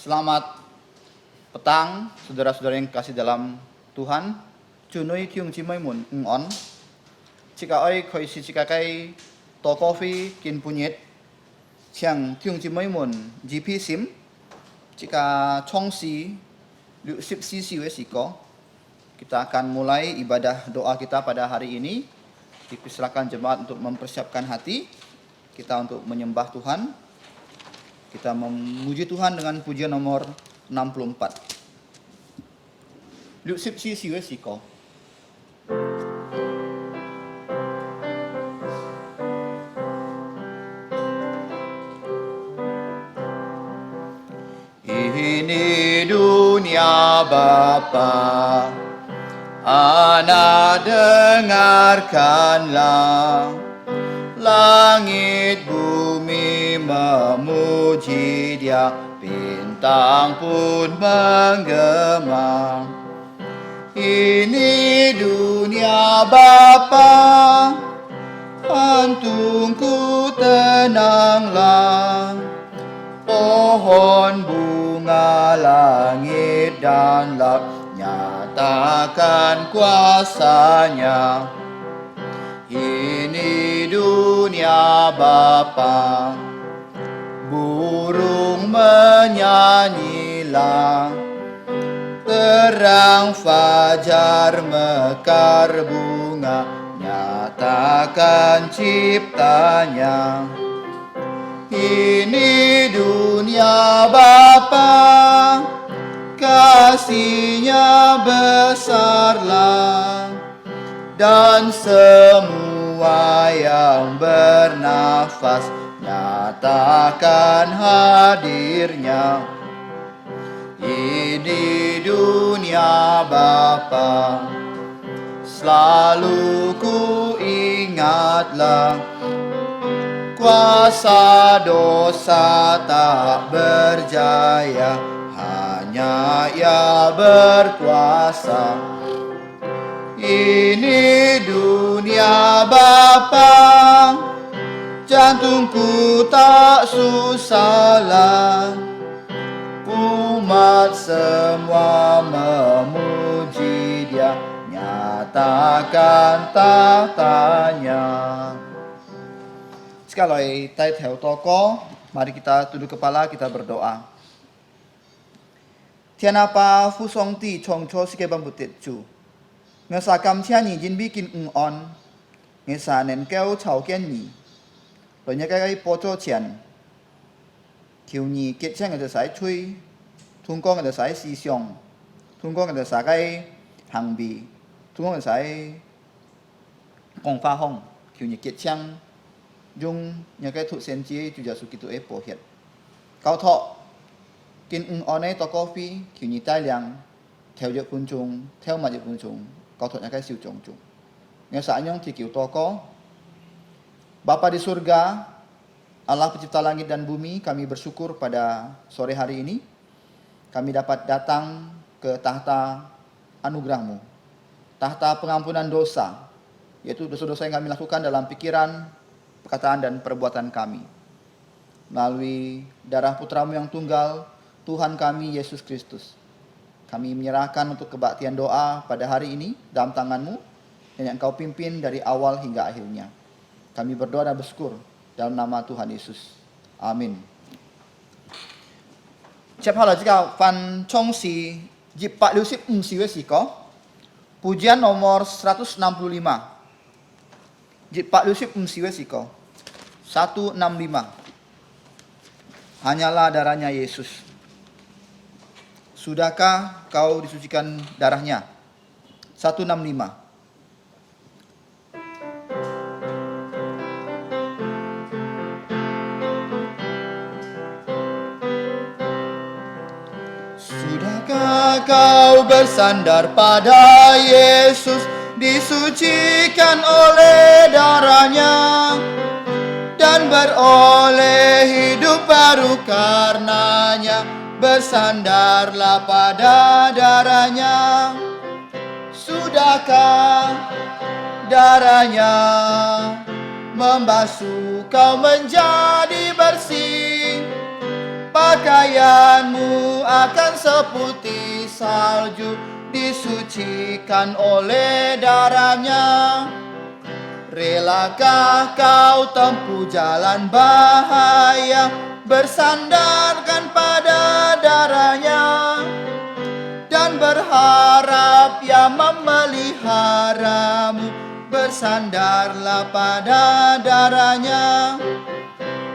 Selamat petang, saudara-saudara yang kasih dalam Tuhan. Junoi tiung jimai mun ngon. Jika oi koi si jika kai to kopi kin punyet. Siang tiung jimai mun GP sim. Jika chongsi liu sip si wesiko. Kita akan mulai ibadah doa kita pada hari ini. Dipersilakan jemaat untuk mempersiapkan hati kita untuk menyembah Tuhan. Kita memuji Tuhan dengan pujian nomor 64. Liu sip si wesiko. Ini dunia Bapa, Anak dengarkanlah, langit bumi memuji Dia, bintang pun menggema. Ini dunia Bapa, jantungku tenanglah, pohon bunga langit dan laut nyatakan kuasanya. Ini dunia Bapa, burung menyanyilah, terang fajar mekar bunga nyatakan ciptanya. Ini dunia Bapa, kasih-Nya besarlah, dan semua yang bernafas nyatakan hadirnya. Ini dunia Bapa, selalu ku ingatlah, kuasa dosa tak berjaya, hanya Ia berkuasa. Ini dunia Bapa, jantungku tak susahlah, umat semua memuji Dia, nyatakan tahtanya. Sekali tai theo toko, mari kita tunduk kepala, kita berdoa. Tianapa fusong ti chong cho sike bambutit ju. Ngesa kam chia ni jin bikin on. Ngesa nen keo chao kian ni. Lo nya kai po cho chian. Kiu ni kiet chang de sai chui. Tung gong de sai si xiong. Tung gong de sa kai hang bi. Tung gong de sai gong fa hong. Kiu ni kiet chang dung nya kai thu sen chi ju ja su ki tu e po hiat. Cao thọ kinh on ấy to coffee kiểu như tai liang theo dõi quân chúng theo mà dõi quân chúng kau thọ cái siêu trọng chúng nghe xã nyong thì kiểu to có. Bapa di surga, Allah pencipta langit dan bumi, kami bersyukur pada sore hari ini kami dapat datang ke tahta anugerah-Mu, tahta pengampunan dosa, yaitu dosa-dosa yang kami lakukan dalam pikiran, perkataan dan perbuatan kami. Melalui darah putra-Mu yang tunggal, Tuhan kami Yesus Kristus, kami menyerahkan untuk kebaktian doa pada hari ini dalam tangan-Mu yang Engkau pimpin dari awal hingga akhirnya. Kami berdoa dan bersyukur dalam nama Tuhan Yesus. Amin. Cepat jika Fan Chong Si Jipak Liusip Msiwe Siko, pujian nomor 165. Jipak Liusip Msiwe Siko 165. Hanyalah darahnya Yesus. Sudahkah kau disucikan darahnya? 165. Sudahkah kau bersandar pada Yesus, disucikan oleh darahnya, dan beroleh hidup baru karenanya? Bersandarlah pada darahnya. Sudahkah darahnya membasuh kau menjadi bersih? Pakaianmu seputih salju, disucikan oleh darahnya. Relakah kau tempuh jalan bahaya, bersandarkan pada darahnya, dan berharap Ia memeliharamu, bersandarlah pada darahnya.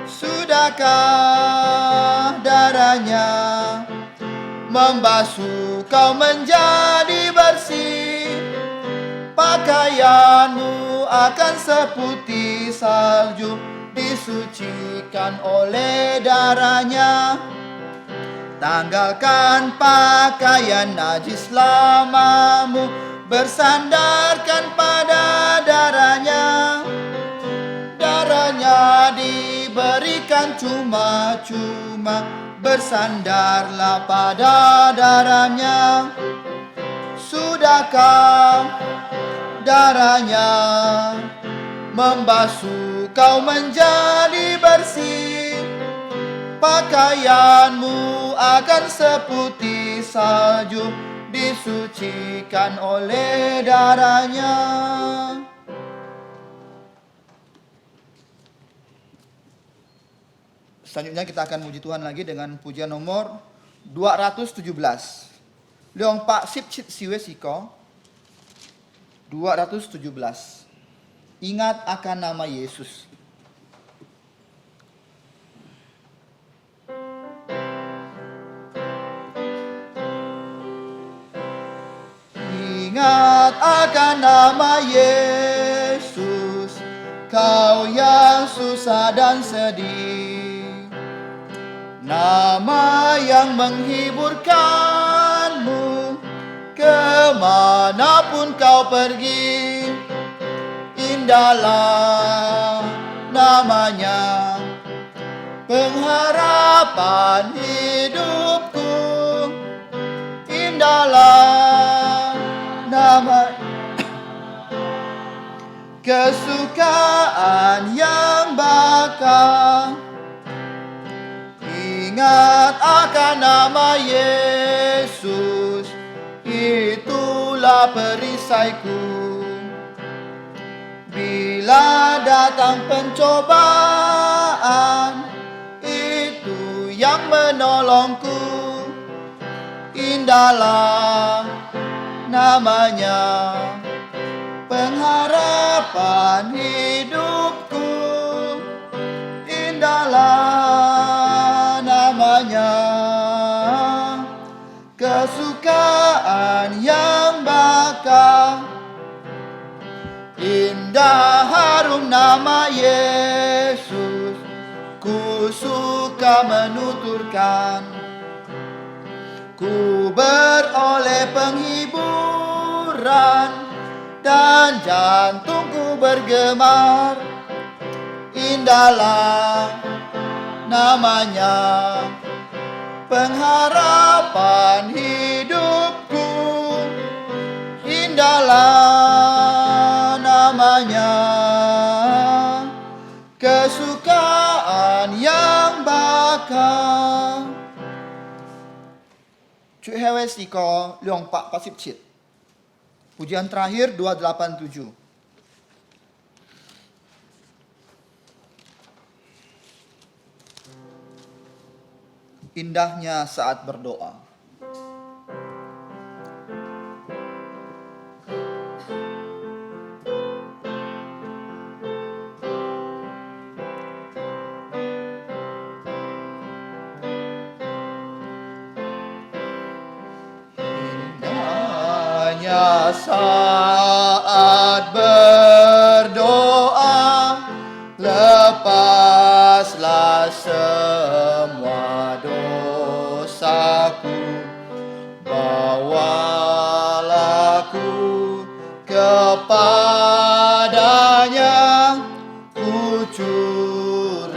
Sudahkah darahnya membasuh kau menjadi bersih? Pakaianmu akan seputih salju, disucikan oleh darahnya. Tanggalkan pakaian najis lamamu, bersandarkan pada darahnya. Darahnya diberikan cuma-cuma, bersandarlah pada darahnya. Sudahkah darahnya membasuh kau menjadi bersih? Pakaianmu akan seputih salju, disucikan oleh darahnya. Selanjutnya kita akan puji Tuhan lagi dengan pujian nomor 217. Leong Pak Sip Cit Siwe Siko 217. Ingat akan nama Yesus. Ingat akan nama Yesus, kau yang susah dan sedih, nama yang menghiburkanmu kemanapun kau pergi. Indahlah namanya, pengharapan hidupku. Indahlah nama, kesukaan yang bakal. Ingat akan nama Yesus, itulah perisaiku. Bila datang pencobaan, itu yang menolongku. Indahlah namanya, pengharapan hidupku. Indahlah namanya, kesukaan yang bakal. Indah harum nama Yesus, ku suka menuturkan. Ku beroleh penghiburan dan jantungku bergemar. Indahlah namanya, pengharapan hidupku. Indahlah namanya, kesukaan yang bakal. Cuk hewe siko leong pak pasip cit. Pujian terakhir 287. Indahnya saat berdoa. Indahnya saat berdoa, lepaslah semua dosaku, bawalah ku kepadanya, ku curahkan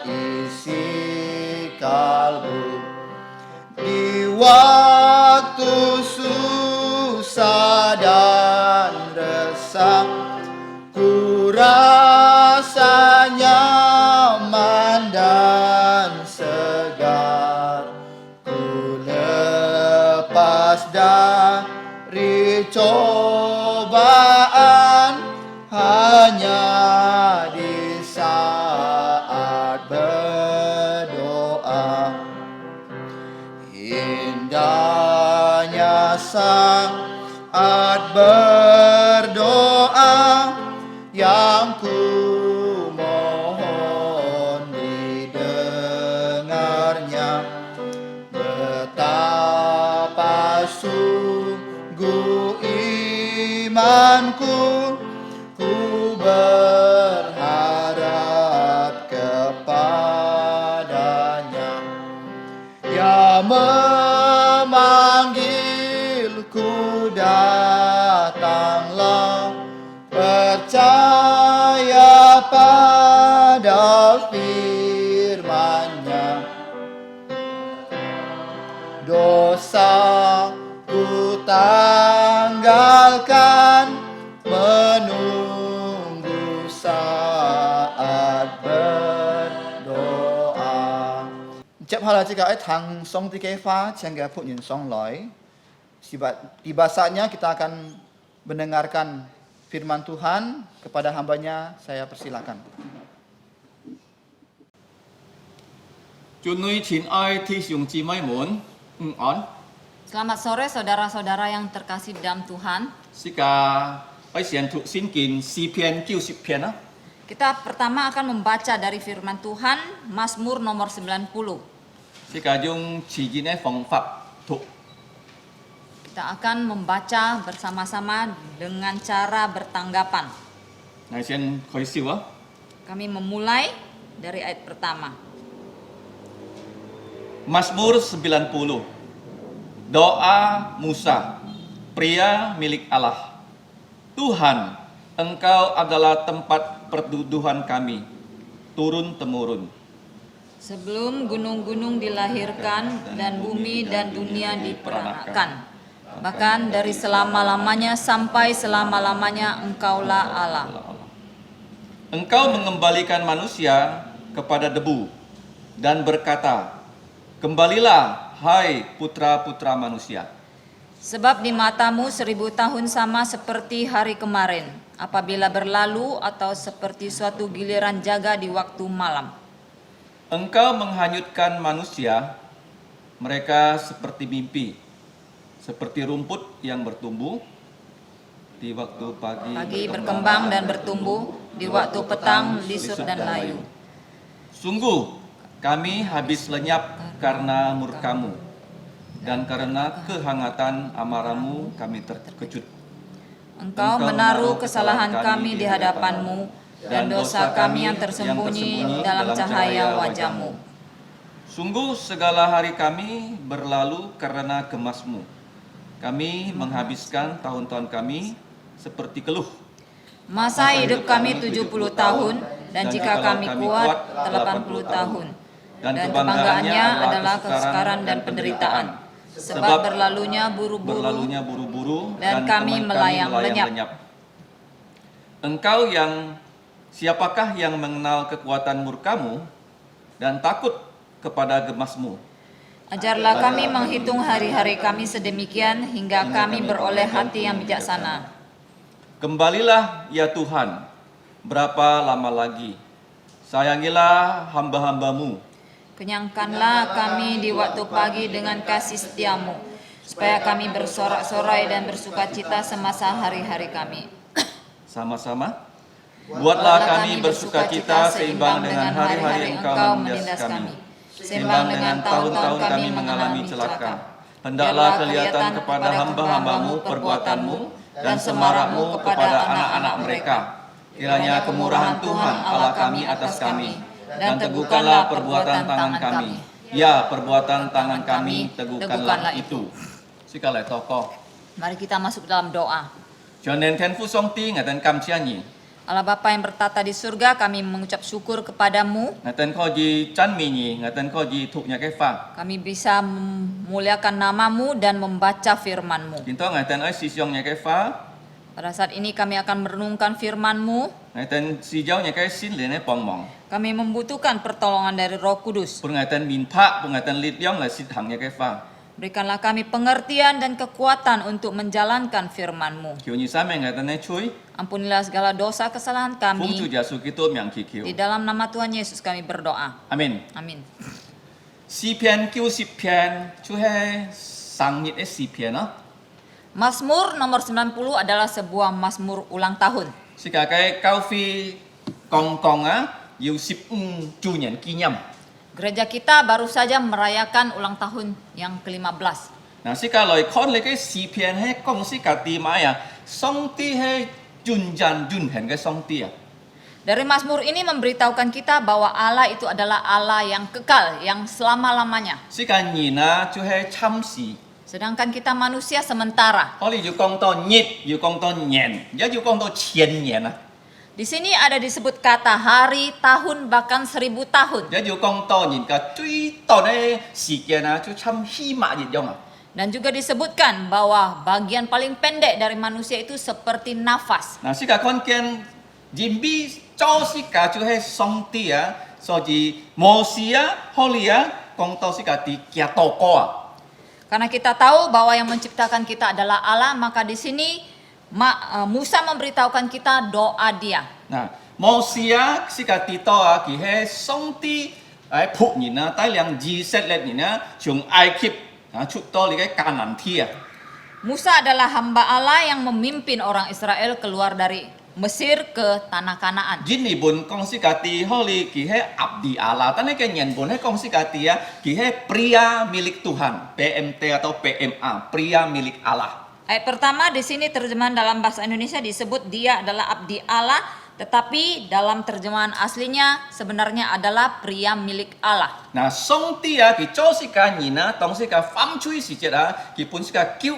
isi kalbu. Di waktu susah dan resah, ku rasa nyaman dan segar. Ku saat berdoa yang ku mohon didengarnya. Betapa sungguh imanku, ku berharap kepadanya. Ia memanggilku, datanglah, percaya pada firman-Nya. Dosa ku tanggalkan, menunggu saat berdoa. Chép hai là cái thằng song ti cái pha sehingga pun yin song loi. Tiba saatnya kita akan mendengarkan firman Tuhan. Kepada hambanya saya persilakan. 尊女親愛弟兄姊妹們，午安。 Selamat sore saudara-saudara yang terkasih dalam Tuhan. 是家我先讀先見詩篇90篇啊。 Kita pertama akan membaca dari firman Tuhan Mazmur nomor 90. 是家用自然嘅方法讀。 Kita akan membaca bersama-sama dengan cara bertanggapan. 我先開始啊。 Kami memulai dari ayat pertama. Mazmur 90. Doa Musa, pria milik Allah. Tuhan, Engkau adalah tempat perduduhan kami, turun-temurun. Sebelum gunung-gunung dilahirkan dan bumi dan dunia diperanakan, bahkan dari selama-lamanya sampai selama-lamanya Engkaulah Allah. Engkau mengembalikan manusia kepada debu dan berkata, kembalilah hai putra-putra manusia. Sebab di matamu 1000 tahun sama seperti hari kemarin, apabila berlalu atau seperti suatu giliran jaga di waktu malam. Engkau menghanyutkan manusia, mereka seperti mimpi, seperti rumput yang bertumbuh, di waktu pagi berkembang dan bertumbuh, di waktu petang lisut dan layu. Sungguh, kami habis lenyap karena murka-Mu, dan karena kehangatan amarah-Mu kami terkejut. Engkau menaruh kesalahan kami di hadapan-Mu, dan dosa kami yang tersembunyi dalam cahaya wajah-Mu. Sungguh segala hari kami berlalu karena gemas-Mu. Kami menghabiskan tahun-tahun kami seperti keluh. Masa hidup kami 70 tahun, dan jika kami kuat 80 tahun. Dan kebanggaannya adalah kesukaran dan penderitaan. Sebab berlalunya buru-buru, dan kami melayang lenyap. Engkau siapakah yang mengenal kekuatan murka-Mu dan takut kepada gemas-Mu? Ajarlah kami menghitung hari-hari kami sedemikian hingga kami beroleh hati yang bijaksana. Kembalilah ya Tuhan, berapa lama lagi? Sayangilah hamba-hamba-Mu. Kenyangkanlah kami di waktu pagi dengan kasih setia-Mu, supaya kami bersorak-sorai dan bersukacita semasa hari-hari kami. Sama-sama, buatlah kami bersukacita seimbang dengan hari-hari Engkau menindas kami. Seimbang dengan tahun-tahun kami mengalami celaka. Hendaklah kelihatan kepada hamba-hamba-Mu perbuatan-Mu dan semarakmu kepada anak-anak mereka. Kiranya kemurahan Tuhan Allah kami atas kami, dan teguhkanlah perbuatan tangan kami. Ya, perbuatan tangan kami, teguhkanlah itu. Sekali tokoh. Mari kita masuk dalam doa. Jonen Ten Fu Song Ti ngaten kam cianyi. Allah Bapa yang bertata di surga, kami mengucap syukur kepadamu. Ngaten ko ji chan mi nyi, ngaten ko ji thuk nya ke fa. Kami bisa memuliakan namamu dan membaca firmanmu. Kinto ngaten ai si siong nya ke fa. Pada saat ini kami akan merenungkan firman-Mu. Ngaten si jau nya ke sin le ne pong mong. Kami membutuhkan pertolongan dari Roh Kudus. Pun ngaten min pha, pun ngaten lit yong la sit hang nya ke fa. Berikanlah kami pengertian dan kekuatan untuk menjalankan firman-Mu. Kiu nyi same ngaten ne chui. Ampunilah segala dosa kesalahan Fung chu kami. jasu kitu myang ki kiu. Di dalam nama Tuhan Yesus kami berdoa. Amin. Amin. 詩篇90篇就係上日嘅詩篇咯。Mazmur nomor 90 adalah sebuah mazmur ulang tahun. Sika cái cao phi Kong Kong yêu 15 chủ nhật kỷ niệm. Gereja kita baru saja merayakan ulang tahun yang ke-15. Nah, sika loi kon le cái si pian he kong sika ti mai song ti he jun jan jun hen cái song ti Dari Mazmur ini memberitahukan kita bahwa Allah itu adalah Allah yang kekal, yang selama-lamanya. Sika nyina chu he cham si. Sedangkan kita manusia sementara. Có lý講到日，要講到年，而家要講到千年啊！ Di sini ada disebut kata hari, tahun, bahkan 1000 tahun. 而家要講到人嘅最短嘅時間就差希馬日樣啊！ Dan juga disebutkan bahwa bagian paling pendek dari manusia itu seperti nafas. 嗱，世界看見人比做世界就係上帝所以摩西後嚟講到世界啲行道過 Karena kita tahu bahwa yang menciptakan kita adalah Allah, maka di sini Musa memberitahukan kita doa dia. 嗱，摩西世界啲道佢係上帝僕人帶領以色列人從埃及出到呢個迦南地 Musa adalah hamba Allah yang memimpin orang Israel keluar dari Mesir ke tanah Kanaan. Jin pun kongsi kati holi kihe abdi Allah. Tapi kenyan pun kongsi kati kihe pria milik Tuhan, PMT atau PMA, pria milik Allah. Ayat pertama di sini terjemahan dalam bahasa Indonesia disebut dia adalah abdi Allah, tetapi dalam terjemahan aslinya sebenarnya adalah pria milik Allah. Nah, song tia ki cho si ka nyina, tong si ka fam chui si jeda, ki pun si ka kiu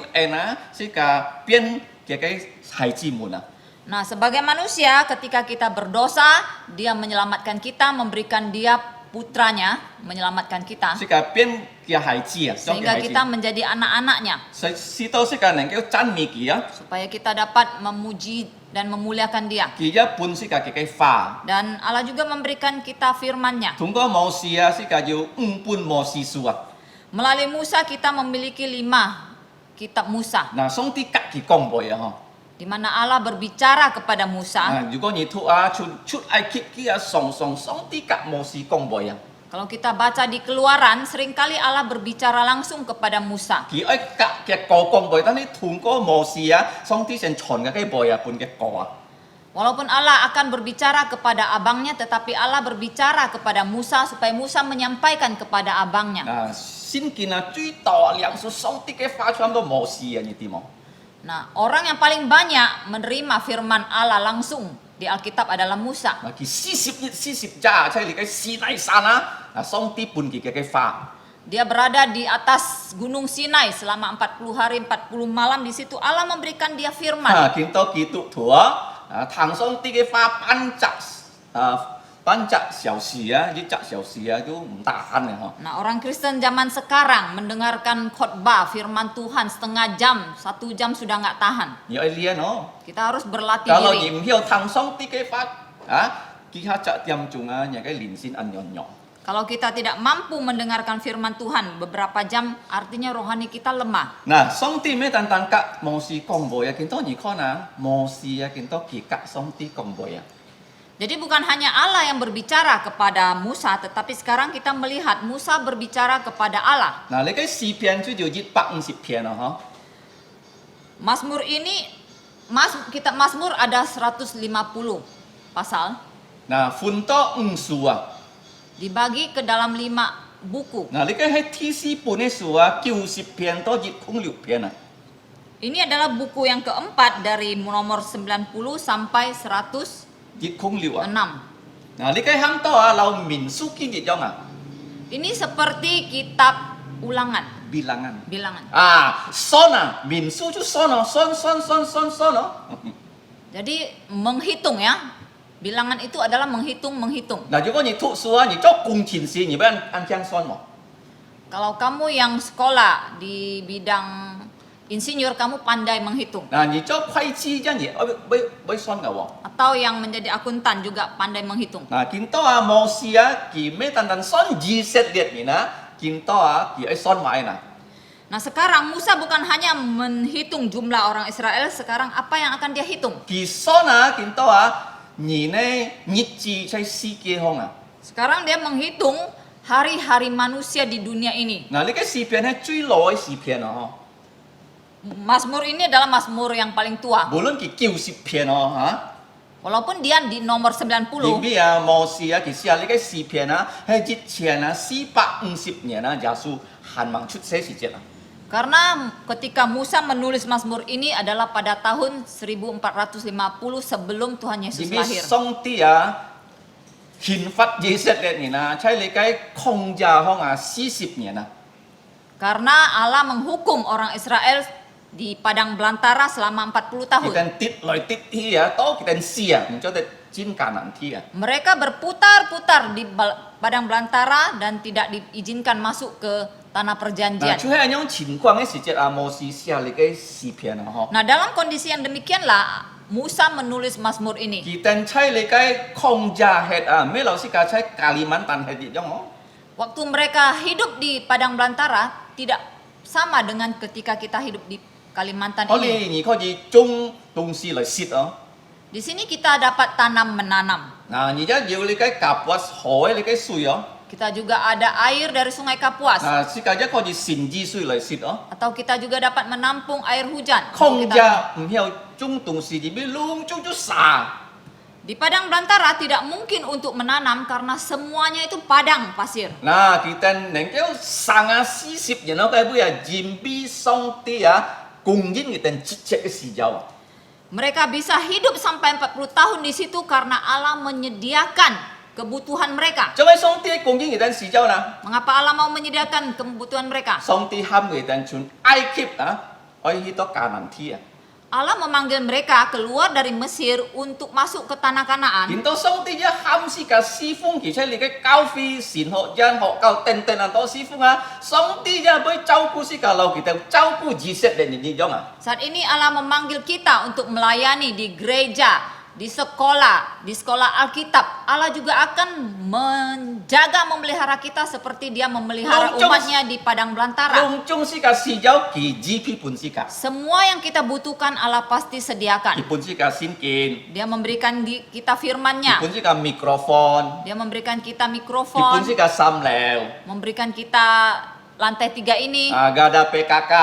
si ka pian kai hai ji mun Nah, sebagai manusia ketika kita berdosa, dia menyelamatkan kita, memberikan dia putranya, menyelamatkan kita. Si ka pian kia hai ji Sehingga kita menjadi anak-anaknya. Si to si ka nang kiu chan mi ki Supaya kita dapat memuji dan memuliakan dia. Ki ya pun si ka kai fa. Dan Allah juga memberikan kita firman-Nya. Tunggu mau si ka ju pun mau si suat. Melalui Musa kita memiliki 5 kitab Musa. Nah, song ti ka ki kong boy Di mana Allah berbicara kepada Musa. Kalau Kalau kita baca di Keluaran, seringkali Allah berbicara langsung kepada Musa. Walaupun Allah akan berbicara kepada abangnya, tetapi Allah berbicara kepada Musa supaya Musa menyampaikan kepada abangnya. Nah, orang yang paling banyak menerima firman Allah langsung di Alkitab adalah Musa. Dia berada di atas Gunung Sinai selama 40 hari 40 malam. Di situ Allah memberikan dia firman. Nah, orang Kristen zaman sekarang mendengarkan khotbah firman Tuhan setengah jam, 1 jam sudah nggak tahan. Kita harus berlatih diri. Kalau kita tidak mampu mendengarkan firman Tuhan beberapa jam, artinya rohani kita lemah. Nah, song ti me tan tan kak Mosi kong boy kinto ni kona Mosi kinto ki kak song ti kong boy. Jadi bukan hanya Allah yang berbicara kepada Musa, tetapi sekarang kita melihat Musa berbicara kepada Allah. Nah, le kai si pian tu jo jit 150篇了哈。 Mazmur ini, kitab Mazmur ada 150 pasal. Nah, fun to su Dibagi ke dalam 5 buku. Nah, le kai hai ti si pun ne su 90篇到jit 06篇啊。 Ini adalah buku yang keempat dari nomor 90 sampai 106. jit 06Nah, le kai ham to lau min su ki jit yong Ini seperti kitab ulangan, bilangan. bilangan. Sona min su ju sono son. Jadi menghitung ya. Bilangan itu adalah menghitung. Nah, 如果你读书你做工程师，你不按这样算吗？ Kalau kamu yang sekolah di bidang insinyur, kamu pandai menghitung. 那你做会计这样也会算的哦。 Atau yang menjadi akuntan juga pandai menghitung. Nah, kita mau si kita tantan son jiset lihat ni kita kita son main Nah, sekarang Musa bukan hanya menghitung jumlah orang Israel, sekarang apa yang akan dia hitung? Kisona kita ni ne nitji cai si kehong Sekarang dia menghitung hari-hari manusia di dunia ini. Nah, ni si pian hai cui loi si pian Mazmur ini adalah Mazmur yang paling tua. 無論佢90篇哦嚇。 Walaupun dia di nomor 90. 因為啊，摩西啊，其實啊，呢個詩篇啊，係之前啊450年啊，耶穌漢王出世時節啊。 Karena ketika Musa menulis Mazmur ini adalah pada tahun 1450 sebelum Tuhan 因 Yesus 為 lahir. 上帝啊，憲法以色列人啊，在呢個曠野方啊40年啊。 Karena Allah menghukum orang Israel di padang belantara selama 40 tahun. Kita tit loi tit hi à, to kita sia, cho để chín cả nặng thi à. Mereka berputar-putar di padang belantara dan tidak diizinkan masuk ke tanah Nah, perjanjian. chú hay những tình huống ấy, sự à, Moses sia li cái詩篇啊, ho. Nah, dalam kondisi yang demikianlah Musa menulis Mazmur ini. Kita cai li cái không gia hết à, mấy lão sĩ cả cai Kalimantan hết gì giống. Waktu mereka hidup di padang belantara tidak sama dengan ketika kita hidup di Kalimantan Có ini. lẽ có gì chung đông si lại xịt à. Di sini kita dapat tanam menanam. Nah, như vậy nhiều li cái kapuas hỏi li cái suy à. Kita juga ada air dari Sungai Kapuas. Nah, si cả có gì xin ji suy lại xịt à. Atau kita juga dapat menampung air hujan. Untuk Không kita gia không hiểu chung đông si gì biết luôn chung chút xà. Di padang belantara tidak mungkin untuk menanam karena semuanya itu padang pasir. Nah, kita neng kéo sang à 40 年nó cái bây giờ jim bi song ti à cùng với người ta chích chích cái xì dầu. Mereka bisa hidup sampai 40 tahun di situ karena Allah menyediakan kebutuhan mereka. Cho nên song ti cùng với người ta xì dầu nè. Mengapa Allah mau menyediakan kebutuhan mereka? Song ti ham người ta chun Ai Cập à, oi hi to cả nằm thi à. Allah memanggil mereka keluar dari Mesir untuk masuk ke tanah Kanaan. 然到上帝一喊是個師傅，而且你嘅教會善學人學夠定定很多師傅啊，上帝一會照顧是個老佢哋照顧以色列人點樣啊？ Saat ini Allah memanggil kita untuk melayani di gereja, di sekolah Alkitab. Allah juga akan menjaga memelihara kita seperti dia memelihara umatnya di padang belantara. 隆中是個是有其基本是個， Semua yang kita butuhkan Allah pasti 基 sediakan. 本是個先見， Dia memberikan kita 基 firman-Nya. 本是個 microphone， Dia memberikan kita 基本 mikrofon, 是個三樓， memberikan kita lantai 3 ini, gak ada PKK，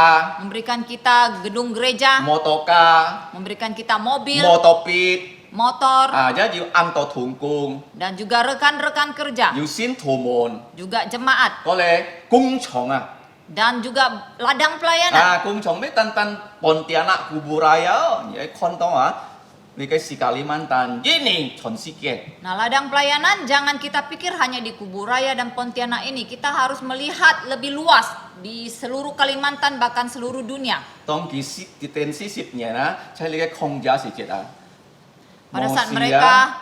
memberikan kita gedung gereja, motoka， memberikan kita mobil, motopit， motor, 即要按到同工， dan juga rekan-rekan kerja, 要先圖門， juga jemaat, 嗰咧工廠啊。 dan juga ladang pelayanan. Ah, kung chong may tantan Pontianak Kuburaya, ya konto ni kay si Kalimantan, gini chon siket. Nah, ladang pelayanan jangan kita pikir hanya di Kuburaya dan Pontianak ini. Kita harus melihat lebih luas di seluruh Kalimantan bahkan seluruh dunia. Tong kisi titensi sipnya na, cai li kay kongja si jet Pada saat mereka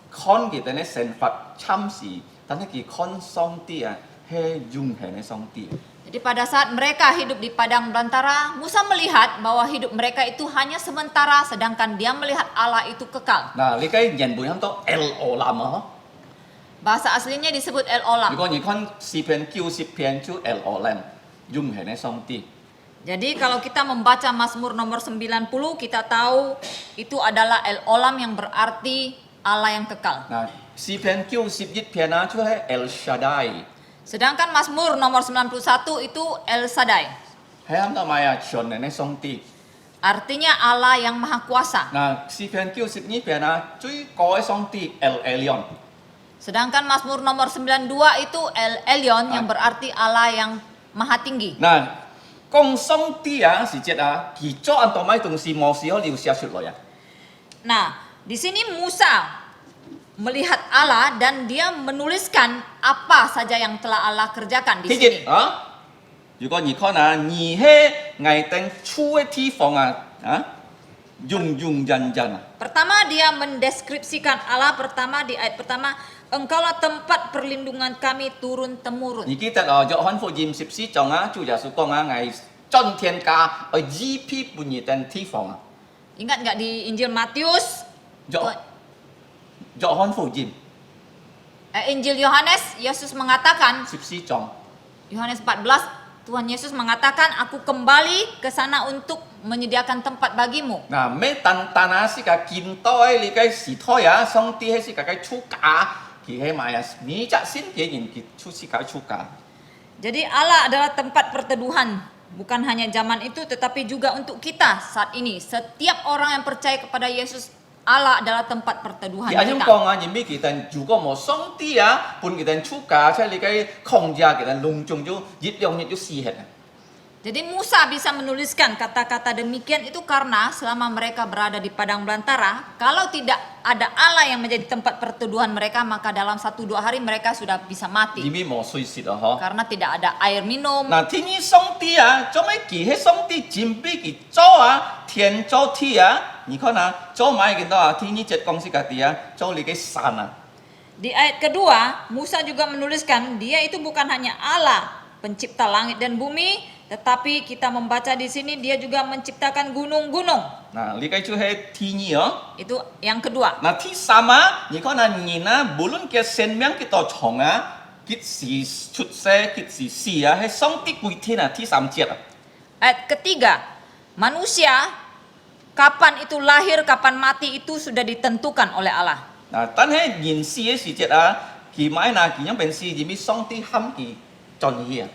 kon kita ne senfat cham si, tanah ki kon song ti he jung he ne song ti. Jadi pada saat mereka hidup di padang belantara, Musa melihat bahwa hidup mereka itu hanya sementara sedangkan dia melihat Allah itu kekal. Nah, li kay nyen bu ham to el olam ho. Bahasa aslinya disebut El Olam. 如果你看詩篇90篇就 el olam, jung he ne song ti. Jadi kalau kita membaca Mazmur nomor 90, kita tahu itu adalah El Olam yang berarti Allah yang kekal. Nah, 詩篇91篇就係 El Shaddai. Sedangkan Mazmur nomor 91 itu El Shaddai. 喺啱度買全能嘅上帝。 Artinya Allah yang Maha Kuasa. 嗱，詩篇92篇最高嘅上帝 El Elyon。 Sedangkan Mazmur nomor 92 itu El Elyon yang berarti Allah yang Maha Tinggi. 嗱，講上帝是指佢做按度買東西冇事可以寫出來啊。 Nah, di sini Musa melihat Allah dan dia menuliskan apa saja yang telah Allah kerjakan di 第 sini. 一如果你看你喺外頂處嘅地方用人人 Pertama dia mendeskripsikan Allah di ayat pertama, Engkaulah tempat perlindungan kami turun temurun. 你記得約翰福音14章主耶穌講係進天家預備半夜等地方 Ingat nggak di Injil Matius?約翰福音 Injil Yohanes, Yesus mengatakan, 14章。 Yohanes 14, Tuhan Yesus mengatakan, aku kembali ke sana untuk menyediakan tempat bagimu. 嗱，咩但是個見到你嘅時代上帝係個出價，佢係咪你則先嘅人佢出是個出價。 Jadi Allah adalah tempat perteduhan bukan hanya zaman itu tetapi juga untuk kita saat ini. Setiap orang yang percaya kepada Yesus, Allah adalah tempat perteduhan Thì anh em kita. con anh em biết kita juga mau song dia pun kita suka saya lihat khongja kita lungcung ju yit yong yit ju sihat. Jadi Musa bisa menuliskan kata-kata demikian itu karena selama mereka berada di padang belantara, kalau tidak ada Allah yang menjadi tempat perteduhan mereka, maka dalam 1-2 hari mereka sudah bisa mati. Jimmy mau suicide ho. Karena tidak ada air minum. Nah, ini song dia, cuma ki he song di jimbi ki zhou啊，天zhou ti啊，你看啊，zhou mai gitu啊，ini jet kong si kati啊，zhou li ke sana. Di ayat kedua, Musa juga menuliskan dia itu bukan hanya Allah pencipta langit dan bumi, tetapi kita membaca di sini dia juga menciptakan gunung-gunung. Nah, li kai chu he ti ni oh. Itu yang kedua. Nah, ti sama, ni kan ni na, bulun ke sen miang kita chong ah, kit si chut se, kit si si ah, he song ti kui ti na, ti sam jet ah. Ayat ketiga, manusia kapan itu lahir, kapan mati itu sudah ditentukan oleh Allah. Nah, tan he yin si si jet ah, ki mai na ki yang ben si jimmy song ti ham ki chon hi ah.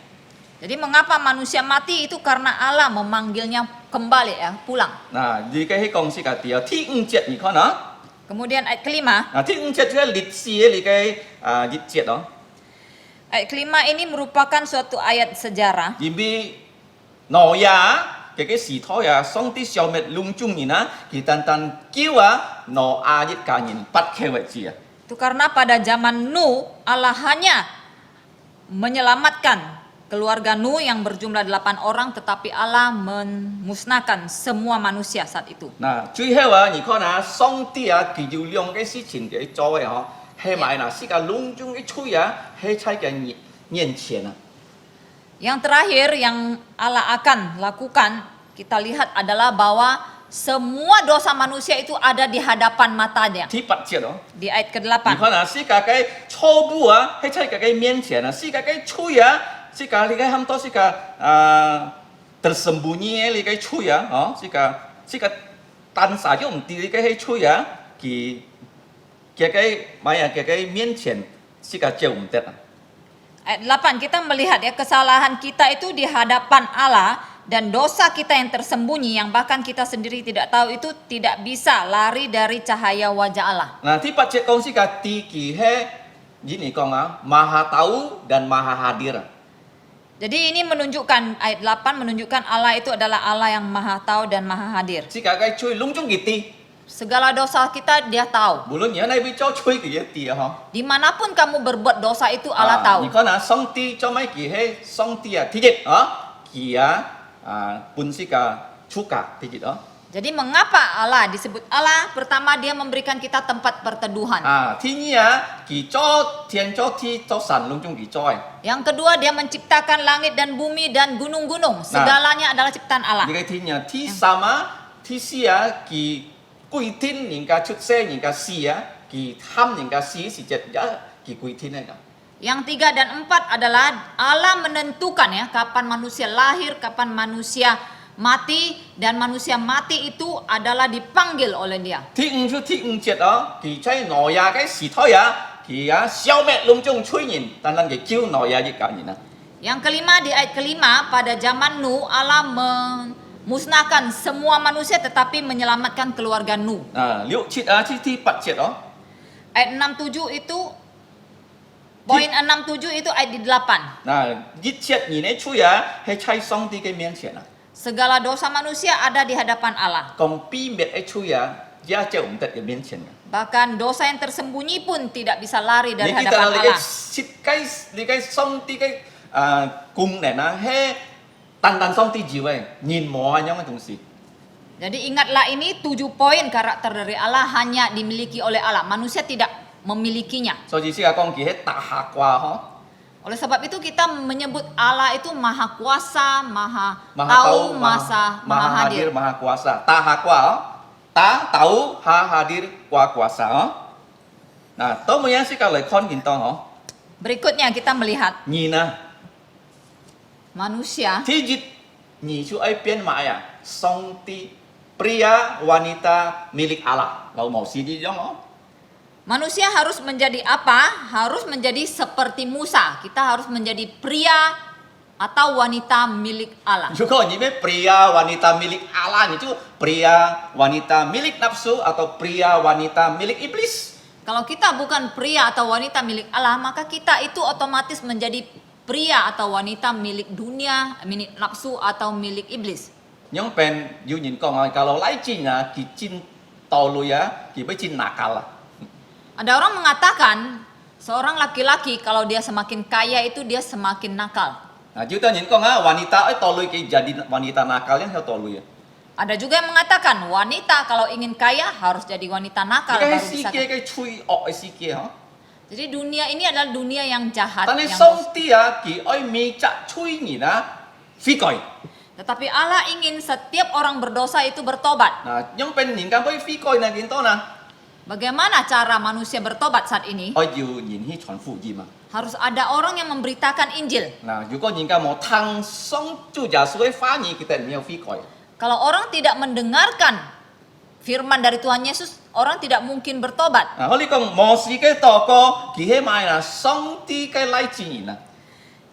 Jadi mengapa manusia mati itu karena Allah memanggilnya kembali ya, pulang. Nah, di kai he kong si kati ah, ti ng jet ni kan ah. Kemudian ayat kelima, Nah, ti ng jet je lit si li kai yit jet oh. ayat kelima ini merupakan suatu ayat sejarah. Jimmy no ya, cái sĩ thọ ya, song ti xiao met lung chung ni na, ki tan tan kiu ah, no a yit ka yin pat ke wet ji ah. Itu karena pada zaman Nuh Allah hanya menyelamatkan keluarga Nuh yang berjumlah 8 orang, tetapi Allah memusnahkan semua manusia saat itu. Nah, 最後啊，你看啊，上帝啊，佢要用嘅事情嘅做嘅嗬，係咪嗱？是個隆重嘅吹啊，係在嘅面前啊。 Yang terakhir yang Allah akan lakukan, kita lihat adalah bahwa semua dosa manusia itu ada di hadapan matanya. 第八節咯， Di ayat 你 ke-8. 看啊，是個嘅初步啊，係在嘅面前啊，是個嘅吹啊，是個你嘅很多是個tersembunyi 你嘅吹啊，哦，是個單撒就唔知你嘅吹啊，嘅買啊嘅面前是個就唔得啊。 Ayat 8 kita melihat ya kesalahan kita itu di hadapan Allah dan dosa kita yang tersembunyi yang bahkan kita sendiri tidak tahu itu tidak bisa lari dari cahaya wajah Allah. Nah, di 8節講是個地基係，ini 講啊，Maha Tahu dan Maha Hadir. Jadi ini menunjukkan ayat 8 menunjukkan Allah itu adalah Allah yang Maha Tahu dan Maha Hadir. Si cái chui lung chung gitu. Segala dosa kita dia tahu. Belum ya, nabi cho chui cái gì ha. Dimanapun kamu berbuat dosa itu Allah tahu. 你看啊，上帝做咩嘅係上帝啊，第一啊，佢本是個出格第一啊。 Jadi mengapa Allah disebut Allah? Pertama dia memberikan kita tempat perteduhan. 天啊，佢做天做地做神lung chung 佢做嘅。 Yang kedua dia menciptakan langit dan bumi dan gunung-gunung. Segalanya adalah ciptaan Allah. 你嘅天啊，天sama，天是啊，佢歸天人家出世人家死啊，佢喊人家死是只佢歸天嚟㗎。 Yang 3 dan 4 adalah Allah menentukan ya kapan manusia lahir, kapan manusia mati, dan manusia mati itu adalah dipanggil oleh Dia. 第五節啊，佢在挪亞嘅時代啊，佢消滅隆中吹人，但係佢叫挪亞一家人啊。 Yang kelima di ayat kelima pada zaman Nuh Allah memusnahkan semua manusia tetapi menyelamatkan keluarga Nuh. 6節啊，第8節哦。 Ayat 67 itu poin 67 itu ayat di 8. 一節而你吹啊，係在上帝嘅面前啊。 Segala dosa manusia ada di hadapan Allah. 講秘密嘅吹啊，也就唔得嘅面前啊。 Bahkan dosa yang tersembunyi pun tidak bisa lari 你 dari 記得 hadapan 你嘅 Allah. 設計，你嘅上帝嘅功能啊，係單單上帝做嘅，人冇一樣嘅東西。 Jadi ingatlah ini 7 poin karakter dari Allah hanya dimiliki oleh Allah. Manusia tidak memilikinya. 所以意思係講佢係大下掛嗬。 Oleh sebab itu kita menyebut Allah itu maha kuasa, maha Maha tahu, maha hadir. maha kuasa. Ta ha kwa, ta tahu, ha hadir, kwa kuasa. Nah, to mo yan si kalay kon ginto ho. Berikutnya kita melihat Ni na, manusia ti jit ni chu ay pian ma ya, song ti pria wanita milik Allah. Lau mau si di jong ho. Manusia harus menjadi apa? Harus menjadi seperti Musa. Kita harus menjadi pria atau wanita milik Allah. 如果你们 pria wanita milik Allah, itu pria wanita milik nafsu atau pria wanita milik iblis. Kalau kita bukan pria atau wanita milik Allah, maka kita itu otomatis menjadi pria atau wanita milik dunia, milik nafsu atau milik iblis. Nhưng pen yu nhìn con ơi, kalau lai chin ya, ki chin tao lu ya, ki bai chin nakal. Ada orang mengatakan seorang laki-laki kalau dia semakin kaya itu dia semakin nakal. Nah, chúng ta nhìn con á, wanita ấy tao lu ki jadi wanita nakal yang theo tao lu ya. Ada juga yang mengatakan wanita kalau ingin kaya harus jadi wanita nakal Cái baru si bisa. kia cái chui oi si kia ha. Jadi dunia ini adalah dunia yang jahat. Tapi Yang song ti ya, ki oi mi cha chui ni na, phi koi. Tetapi Allah ingin setiap orang berdosa itu bertobat. Nah, nhưng pen nhìn cái với phi koi na kiến to na. Bagaimana cara manusia bertobat saat ini? Oi yu nhìn hi chuan fu ji ma. Harus ada orang yang memberitakan Injil. Nah,如果人家冇聽성주耶穌嘅翻譯，佢哋唔有悔改。 Kalau orang tidak mendengarkan firman dari Tuhan Yesus, orang tidak mungkin bertobat. 嗱，我呢個摩西嘅禱告，佢起碼係上帝嘅來自然啦。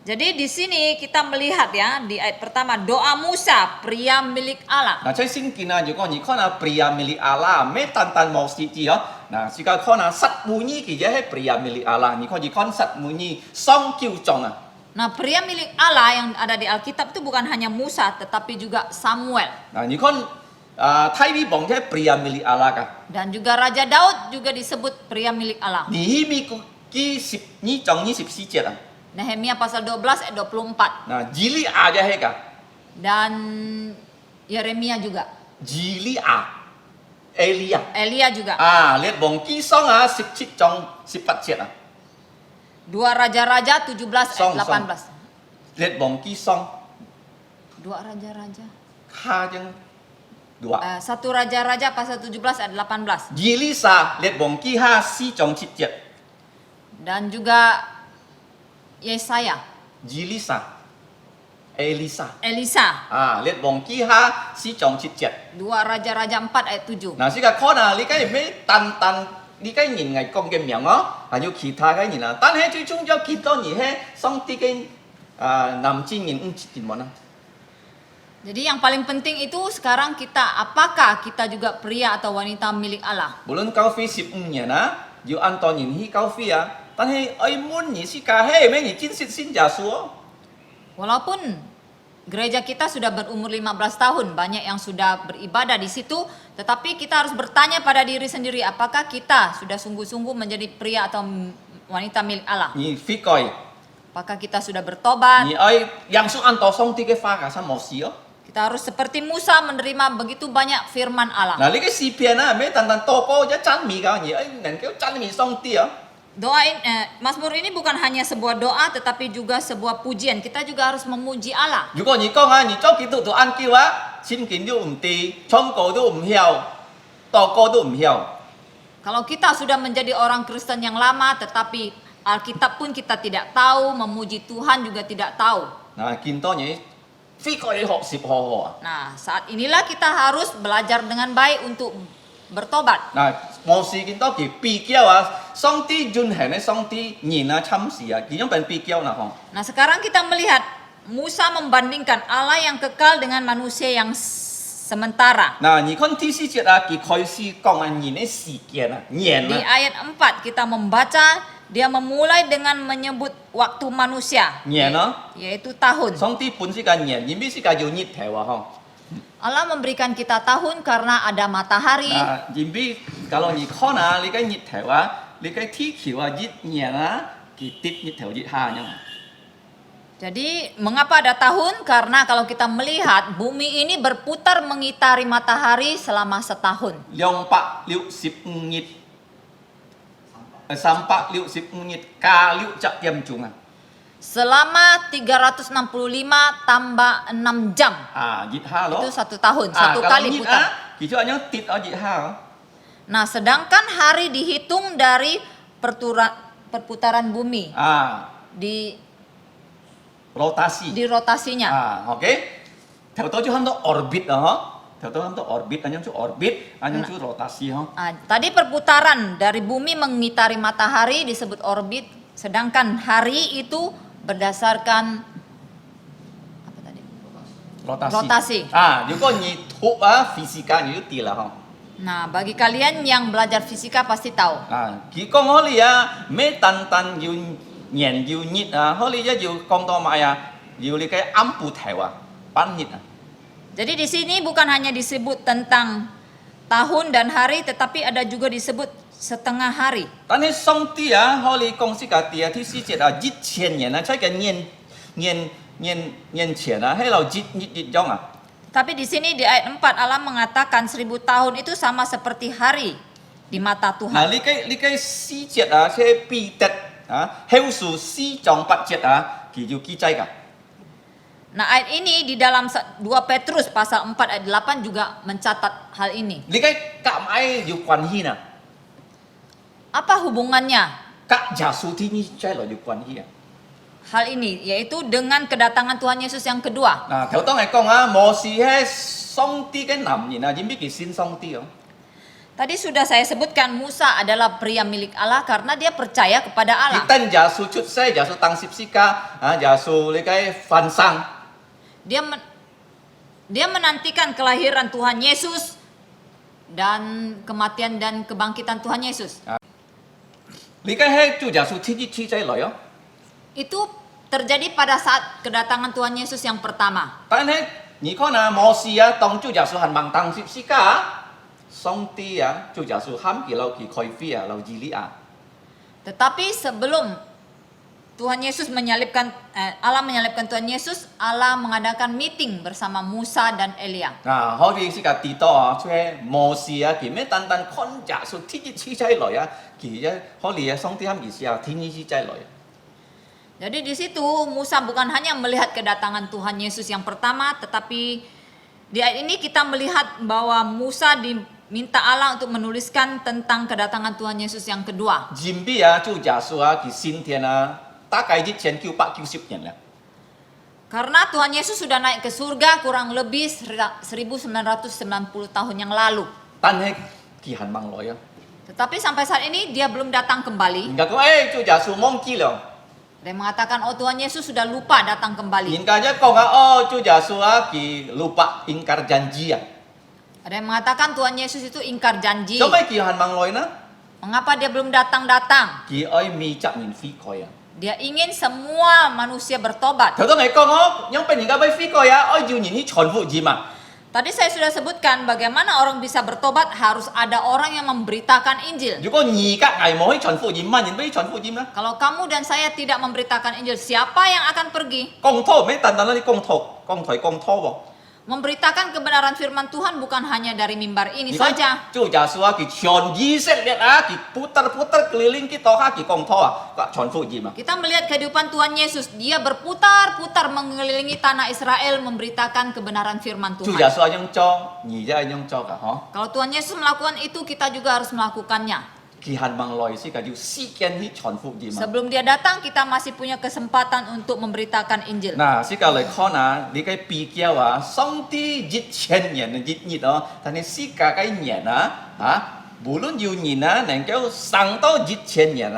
Jadi di sini kita melihat ya di ayat pertama doa Musa pria milik Allah. 嗱，在聖經啊，如果你看啊pria milik Allah，咩單單摩西字哦，嗱，而家看啊撒母耳其實係pria milik Allah，你看撒母耳雙叫狀啊。 Nah, pria milik Allah yang ada di Alkitab itu bukan hanya Musa tetapi juga Samuel. 嗱，你看太微王係pria milik Allah噶， Dan juga Raja Daud juga disebut pria milik Allah. 尼希米記12章24節啊， Nehemia pasal 12 ayat 24. 嗱，以利亞嘅係噶， Dan Yeremia juga. 以利亞、以利亞。 Elia juga. Lihat bong kisong 17章18節啊， Dua Raja-Raja 17 Song, ayat 18. lihat bong kisong Dua Raja-Raja. ha yang dua. Satu Raja-Raja pasal 17 ayat 18. Gilisa lihat bong kiha 4章7節， Dan juga Yesaya, Gilisa, Elisa Elisa. lihat bong kiha 4章7節。 Dua Raja-Raja 4 ayat 7. 嗱，先個可能你梗係咩單單你梗係人係講嘅名哦，還有其他嘅人啊，但係最重要幾多年係上帝嘅男子人點樣啊？ Jadi yang paling penting itu sekarang kita apakah kita juga pria atau wanita milik Allah? 無論交費15年啊，要按當年去交費啊，但係愛滿年是假係咩？你真實信耶穌哦。 Walaupun gereja kita sudah berumur 15 tahun, banyak yang sudah beribadah di situ, tetapi kita harus bertanya pada diri sendiri apakah kita sudah sungguh-sungguh menjadi pria atau wanita milik Allah? 你悔改， Apakah kita sudah bertobat? 你愛讓數按到上帝嘅話嘅生冇事哦。 Kita harus seperti Musa menerima begitu banyak firman Allah. 嗱，你嘅詩篇啊，咩單單多過一讚美㗎，你愛能夠讚美上帝啊。 Mazmur ini bukan hanya sebuah doa tetapi juga sebuah pujian. Kita juga harus memuji Allah. 如果你講你做基督徒按叫啊，聖經都唔對，唱歌都唔曉，禱告都唔曉。 Kalau kita sudah menjadi orang Kristen yang lama tetapi Alkitab pun kita tidak tahu, memuji Tuhan juga tidak tahu. 嗱，見到你非該學習好好啊。 Nah, saat inilah kita harus belajar dengan baik untuk bertobat. 嗱，我是見到佢比較啊，上帝允許呢，上帝人啊參事啊，佢樣變比較啦嗬。 Nah, sekarang kita melihat Musa membandingkan Allah yang kekal dengan manusia yang sementara. 嗱，你看第四節啊，佢開始講啊人嘅時間啊，年 Di 啊， ayat 4 kita membaca dia memulai dengan menyebut waktu manusia, 年啊， yaitu tahun. 上帝本是個年，因為是個有日頭啊嗬。 Allah memberikan kita tahun karena ada matahari. 嗱，因為kalau你看啊，你個日頭啊，你個天橋啊，日年啊，佢跌日頭日下樣。 Jadi mengapa ada tahun? Karena kalau kita melihat bumi ini berputar mengitari matahari selama setahun. 265日，365日加6點鐘啊。 Selama 365 tambah 6 jam. 日下咯。 Itu 1 tahun, 1 kalau kali日putar. 啊，佢就係跌啊日下哦。 Nah, sedangkan hari dihitung dari perputaran bumi di rotasi. rotasinya. Oke. Theo tôi cho orbit đó. Theo tôi orbit, anh chú orbit, anh chú rotasi ha. Tadi perputaran dari bumi mengitari matahari disebut orbit, sedangkan hari itu berdasarkan Rotasi. fisika ni ti lah ha. Nah, bagi kalian yang belajar fisika pasti tahu. Ki kong holi ya me tan tan yu nyen yu nyit holi ya yu kong to ma ya yu li kai ampu thaiwa pan nyit. Jadi di sini bukan hanya disebut tentang tahun dan hari, tetapi ada juga disebut setengah hari. 但係上帝可以講是個第一世界1000年才個年前喺度日種 Tapi di sini di ayat 4 Allah mengatakan 1000 tahun itu sama seperti hari di mata Tuhan. 你嘅世界即彼得後數4章8節佢就記載㗎。 Nah, ayat ini di dalam 2 Petrus pasal 4 ayat 8 juga mencatat hal ini. 你嘅夾埋有關係呢？ Apa hubungannya กับ耶穌天主再來有關係啊！ hal ini? Yaitu dengan kedatangan Tuhan Yesus yang kedua. 頭當係講摩西係上帝嘅男人點解佢信上帝？ Tadi sudah saya sebutkan Musa adalah pria milik Allah karena dia percaya kepada 佢 Allah. 等耶穌出世，耶穌當十字架，耶穌你嘅翻生。 Dia menantikan kelahiran Tuhan Yesus dan kematian dan kebangkitan Tuhan Yesus. 你嘅係做耶穌天主再來 Itu terjadi pada saat kedatangan Tuhan Yesus yang pertama. 但係你看摩西當做耶穌係盲當十字架，上帝做耶穌喊佢留佢開飛留以利亞。 Tetapi sebelum Tuhan Yesus Allah menyalibkan Tuhan Yesus, Allah mengadakan meeting bersama Musa dan Elia. 可以是個地道即係摩西佢咩單單看耶穌天主再來佢可以上帝喊佢時天主再來。 Jadi di situ Musa bukan hanya melihat kedatangan Tuhan Yesus yang pertama, tetapi di ayat ini kita melihat bahwa Musa diminta Allah untuk menuliskan tentang kedatangan Tuhan Yesus yang kedua. 人比做耶穌佢先天大概1990年啦。 Karena Tuhan Yesus sudah naik ke surga kurang lebih 1990 tahun yang lalu. 但係佢係盲來 Tetapi sampai saat ini dia belum datang kembali. 人家講做耶穌忘記了。 Dia mengatakan, oh Tuhan Yesus sudah lupa datang kembali. 人家一講做耶穌佢lupa ingkar janji Ada yang mengatakan Tuhan Yesus itu ingkar janji. 做咩佢係盲來呢？ Mengapa dia belum datang-datang? 佢愛未執人悔改 Dia ingin semua manusia bertobat. 頭先你講因為人家要悔改愛要人去傳福音 Tadi saya sudah sebutkan bagaimana orang bisa bertobat, harus ada orang yang memberitakan Injil. 如果而家係冇去傳福音，乜人俾傳福音呢？ Kalau kamu dan saya tidak memberitakan Injil, siapa yang akan pergi? 講拖咩？單單啲講拖喎。 Memberitakan kebenaran firman Tuhan bukan hanya dari mimbar ini 你看 saja. 做耶穌佢全以色列佢putar-putar keliling kita佢講拖傳福音 Kita melihat kehidupan Tuhan Yesus, dia berputar-putar mengelilingi tanah Israel memberitakan kebenaran firman 做 Tuhan. 耶穌係樣做，而家係樣做㗎，嗬。 Kalau Tuhan Yesus melakukan itu, kita juga harus melakukannya. 佢係盲來先，要時間去傳福音 Sebelum dia datang, kita masih punya kesempatan untuk memberitakan Injil. 嗱，先嚟看你嘅比較上帝1000年嘅日但係世界嘅年無論有人能夠上到1000年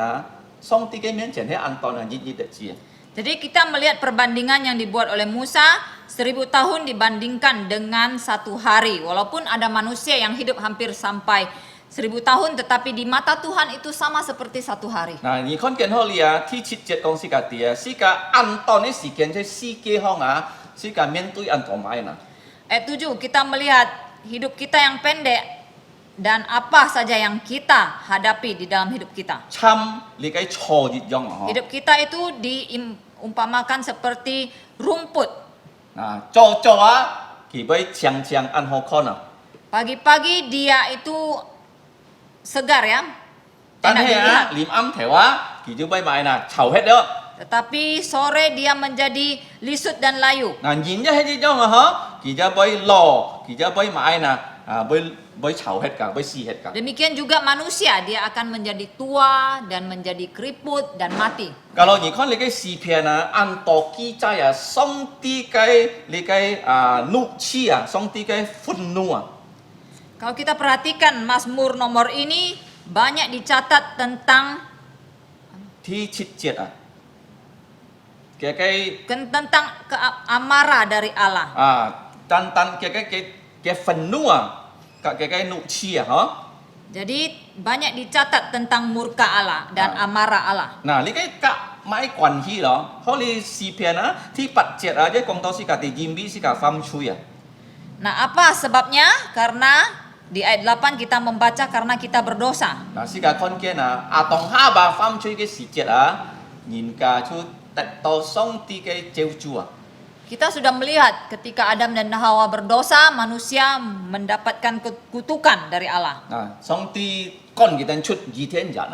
上帝嘅面前係按當日的字。 Jadi kita melihat perbandingan yang dibuat oleh Musa, 1000 tahun dibandingkan dengan 1 hari. Walaupun ada manusia yang hidup hampir sampai 1000 tahun, tetapi di mata Tuhan itu sama seperti 1 hari. 嗱，你看見好你第7節講世界啲世界按當嘅時間即係世界方世界面對按當買 Ayat 7, kita melihat hidup kita yang pendek dan apa saja yang kita hadapi di dalam hidup kita. 參你嘅錯熱樣 Hidup kita itu diumpamakan seperti rumput. 做佢會長按好看 Pagi-pagi dia itu segar ya, 但 enak 係 dilihat. 連啱頭佢就會買臭hết咗。 Tetapi sore dia menjadi lisut dan layu. 人一係呢種佢就會落，佢就會買會臭hết㗎，會死hết㗎。 Demikian juga manusia, dia akan menjadi tua dan menjadi keriput dan mati. Kalau你看你嘅視頻按道記載上帝嘅你嘅怒氣上帝嘅憤怒 Kalau kita perhatikan Mazmur nomor ini banyak dicatat tentang ที่7節 cái tentang amarah dari Allah. tan cái phần nua cái nụ chia hả. Jadi banyak dicatat tentang murka Allah dan amarah Allah. Nah, li cái mãi quan hi đó, họ li si pian thi pat jet aja kong tau si ka ti jimbi si ka fam chui Nah, apa sebabnya? Karena di ayat 8 kita membaca karena kita berdosa. Nah, si ka kon kia tong ha ba fam chui cái si jet nhìn ka chu tat tau song ti cái treo chua. Kita sudah melihat ketika Adam dan Hawa berdosa, manusia mendapatkan kutukan dari Allah. Nah, song ti con kita chút di thiên giả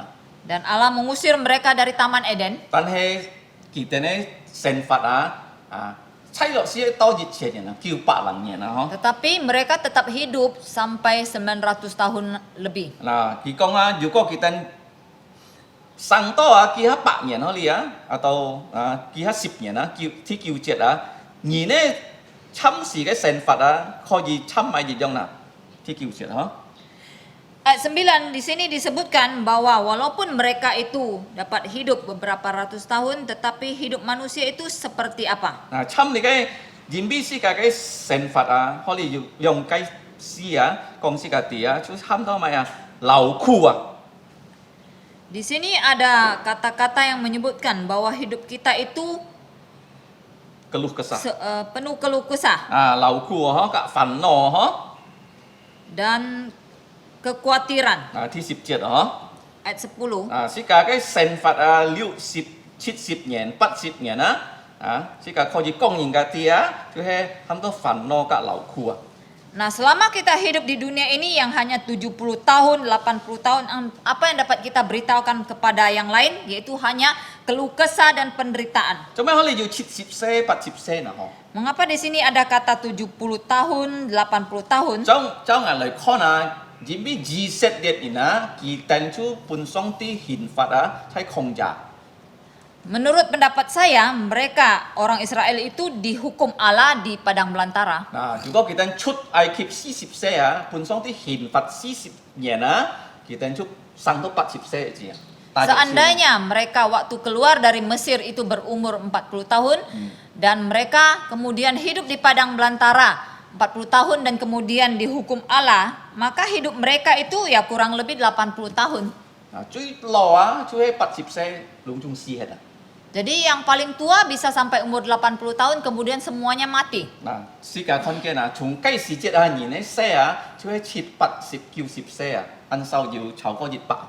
Dan Allah mengusir mereka dari Taman Eden. Tan he kita ne sen fat cai lo si tau jit chen kiu pa lang nya ho. Tetapi mereka tetap hidup sampai 900 tahun lebih. Nah, ki kong juga kita sang to ki ha pa nya no lia atau ki ha sip nya ki kiu jet nhìn này chăm si cái sen phật kho gì chăm ai gì trong nào thì kiu jet ha. Ayat 9 di sini disebutkan bahwa walaupun mereka itu dapat hidup beberapa ratus tahun, tetapi hidup manusia itu seperti apa? Nah, chăm thì cái nhìn bi si cái sen phật họ li dùng cái si kong si cái ti chú chăm đó mày lau khu Di sini ada kata-kata yang menyebutkan bahwa hidup kita itu keluh kesah. Penuh keluh kesah Lau khu cả phần nọ dan kekhawatiran. Thi 17 Ayat 10. si cái sen phật liệu sip chít sip nhện bắt sip nhện si kho gì công nhìn cái tia thứ hai ham to phần nọ cả lau khu Nah, selama kita hidup di dunia ini yang hanya 70 tahun, 80 tahun, apa yang dapat kita beritahukan kepada yang lain? Yaitu hanya keluh kesah dan penderitaan. Cho mấy họ li dù chít sip xe bắt sip xe nào họ. Mengapa di sini ada kata 70 tahun, 80 tahun? Trong lời kho chỉ biết gì xét điện kỳ tên chú pun song ti hình phạt thay không giả. Menurut pendapat saya, mereka orang Israel itu dihukum Allah di padang belantara. Nah, juga kita chút ai kịp 40 xe pun song ti hình phạt 40 nhện kita chút sang to 40 xe gì Seandainya mereka waktu keluar dari Mesir itu berumur 40 tahun dan mereka kemudian hidup di padang belantara 40 tahun dan kemudian dihukum Allah, maka hidup mereka itu ya kurang lebih 80 tahun. Nah, cui lo cui 40 xe lung chung si hết Jadi yang paling tua bisa sampai umur 80 tahun kemudian semuanya mati. Nah, si cả con kia chúng cái si chết nhìn này xe cui chít 80 90 xe ăn sau dù cháu có dịch bạc.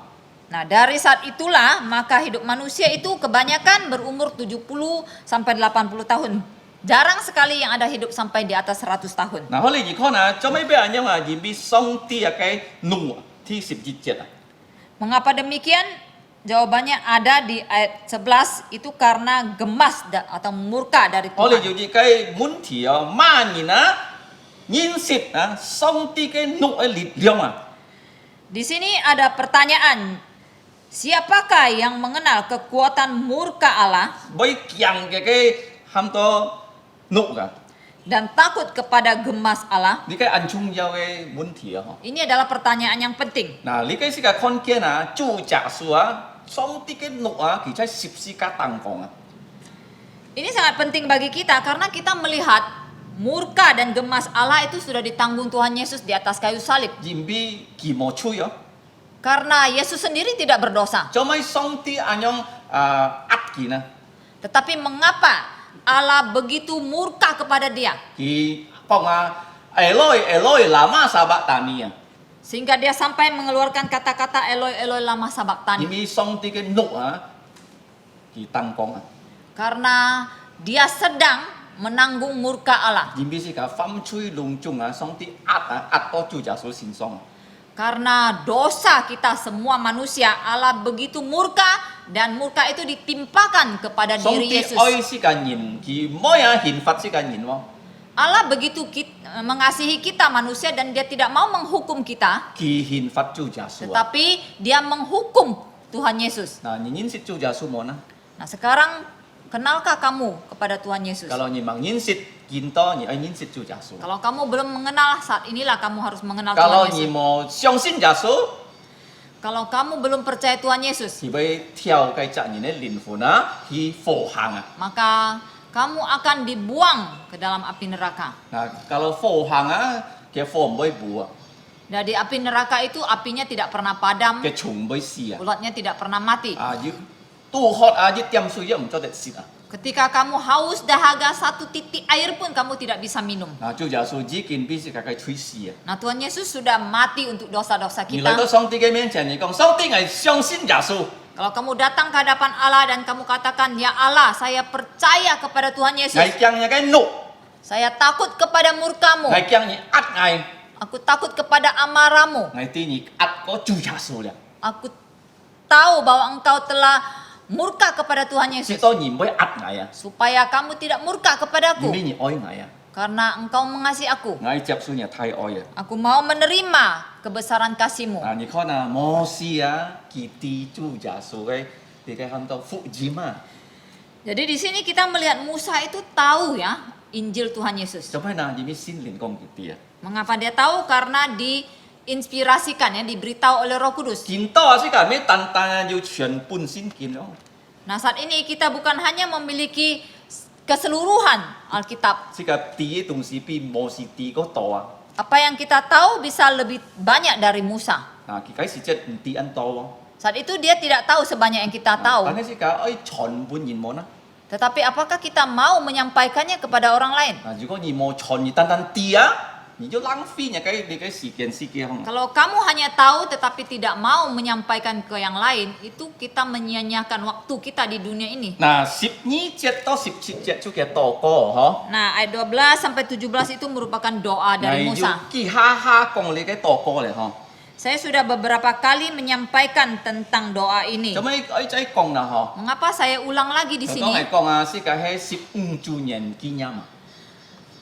Nah, dari saat itulah maka hidup manusia itu kebanyakan berumur 70 sampai 80 tahun. Jarang sekali yang ada hidup sampai di atas 100 tahun. Nah, họ lấy gì con cho mấy bé anh em nhìn bị song tia cái nụ thi 17 Mengapa demikian? Jawabannya ada di ayat 11, itu karena gemas atau murka dari họ lấy Tuhan. gì cái muốn thì mà nhìn xịt song ti cái nụ ấy lịt liang Di sini ada pertanyaan, siapakah yang mengenal kekuatan murka Allah với kiang cái ham to nụ cả dan takut kepada gemas Allah? đi cái ăn chung giao cái muốn thì họ. Ini adalah pertanyaan yang penting. Nah, lý cái si cả con kia chủ trả số song ti cái nụ kỳ trái sip si cả tăng công Ini sangat penting bagi kita karena kita melihat murka dan gemas Allah itu sudah ditanggung Tuhan Yesus di atas kayu salib. nhìn bị kỳ mò chui Karena Yesus sendiri tidak berdosa. cho mấy song ti anh em ắt kỳ Tetapi mengapa Allah begitu murka kepada dia? Thì phong Eloi Eloi lama sahabat tani Sehingga dia sampai mengeluarkan kata-kata Eloi Eloi lama sabachthani. Ini song ti cái nụ thì tăng công Karena dia sedang menanggung murka Allah. nhìn bị si cả phăm chui lung chung song ti ắt to chủ trả số xin song Karena dosa kita semua manusia, Allah begitu murka dan murka itu ditimpakan kepada song diri ti Yesus. oi si cả nhìn thì mỗi hình phạt si cả nhìn không Allah begitu mengasihi kita manusia dan dia tidak mau menghukum kita, kỳ hình phạt chủ trả số tetapi dia menghukum Tuhan Yesus. nah nhìn si chủ trả số mona Nah, sekarang kenalkah kamu kepada Tuhan Yesus? kalau nhìn bằng nhìn si ginto nhìn si chủ trả số Kalau kamu belum mengenal, saat inilah kamu harus mengenal kalau Tuhan nhìn Yesus. mo xiong xin trả số Kalau kamu belum percaya Tuhan Yesus, 佢要跳雞責任嘅靈魂啊，去火行啊。 maka kamu akan dibuang ke dalam api neraka. Nah, kalau 火行啊，嘅火唔會補啊， Dan di api neraka itu apinya tidak pernah padam, 嘅蟲唔會死啊。 ulatnya tidak pernah mati. 啊，要都渴啊，一點水都唔做得蝕啊。 Ketika kamu haus dahaga, satu titik air pun kamu tidak bisa minum. 嗱，主耶穌已經必須家己吹死啊。 Nah, Tuhan Yesus sudah mati untuk dosa-dosa 你來到 kita. 上帝嘅面前，你講上帝係相信耶穌， Kalau kamu datang ke hadapan Allah dan kamu katakan, "Ya Allah, saya percaya kepada Tuhan Yesus. 係驚你嘅怒， Saya takut kepada murkamu. 係驚你壓嗌， Aku takut kepada amarahmu. 係對你壓個主耶穌啦。 Aku tahu bahwa engkau telah murka kepada Tuhan 直 Yesus. 到你唔會壓嗌啊， Supaya kamu tidak murka 因 kepadaku. 為你愛嗌啊， Karena engkau mengasihi aku. 嗌接受你太愛啊。 Aku mau menerima kebesaran kasih-Mu. 嗱，你看啊，摩西啊，佢對主耶穌嘅，你嘅喊到福音啊， Jadi di sini kita melihat Musa itu tahu ya Injil Tuhan Yesus. 做咩呢？因為心靈講佢啲啊， Mengapa dia tahu? Karena diinspirasikan ya, diberitahu oleh Roh Kudus. 見到啊，是咁咩？單單要全本先見咯。 Nah, saat ini kita bukan hanya memiliki keseluruhan Alkitab. 是個啲東西比摩西啲個多啊。 Apa yang kita tahu bisa lebih banyak dari Musa. 嗱，佢解釋即係唔啲人多 Saat itu dia tidak tahu sebanyak yang kita 喎。 tahu. 但係是個誒全本然冇啦。 Tetapi apakah kita mau menyampaikannya kepada orang lain? 嗱，如果你冇全而單單啲啊，你就浪費你嘅時間時間。 Kalau kamu hanya tahu tetapi tidak mau menyampaikan ke yang lain, itu kita menyia-nyiakan waktu kita di dunia ini. 嗱，12節到17節就嘅禱告，嗬。 Nah, ayat 12 sampai 17 itu merupakan doa dari 要 Musa. 記下下講你嘅禱告嚟，嗬。 Saya sudah beberapa kali menyampaikan tentang doa ini. 做咩再講啦，嗬？ Mengapa saya ulang lagi di 就 sini? 當係講啊，是個係15周年紀念啊。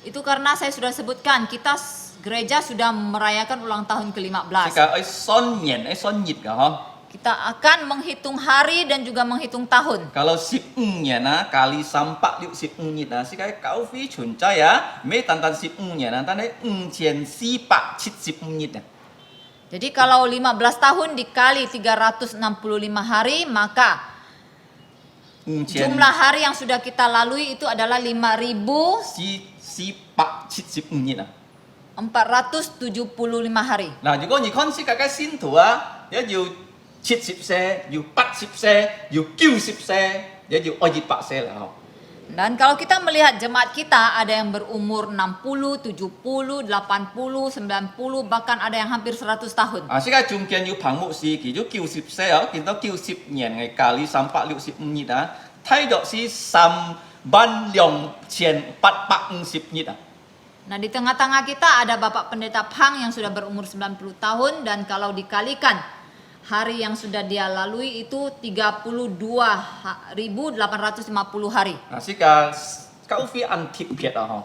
Itu karena saya sudah sebutkan, kita gereja sudah merayakan ulang tahun 是 ke-15. 個係新年新月㗎，嗬。 Kita akan menghitung hari dan juga menghitung tahun. Kalau 15年啊，kali 365日啊，是個九非存在啊，咩單單15年啊，但係5475日啊。 Jadi kalau 15 tahun dikali 365 hari, maka 5475 jumlah hari yang sudah kita lalui itu adalah 5.475 日啊。 hari. 嗱，如果你看是個嘅信徒啊，一要70歲，要80歲，要90歲，一要100歲啦，嗬。 Dan kalau kita melihat jemaat kita, ada yang berumur 60, 70, 80, 90, bahkan ada yang hampir 100 tahun. 啊，世界中間要彭牧師，佢都90歲啊，見到90年嘅咖喱365日啊，睇到是32850日啊。 Nah, di tengah-tengah kita ada Bapak Pendeta Pang yang sudah berumur 90 tahun, dan kalau dikalikan hari yang sudah dia lalui itu 32.850 hari. 啊，是個九非安貼撇啊，嗬。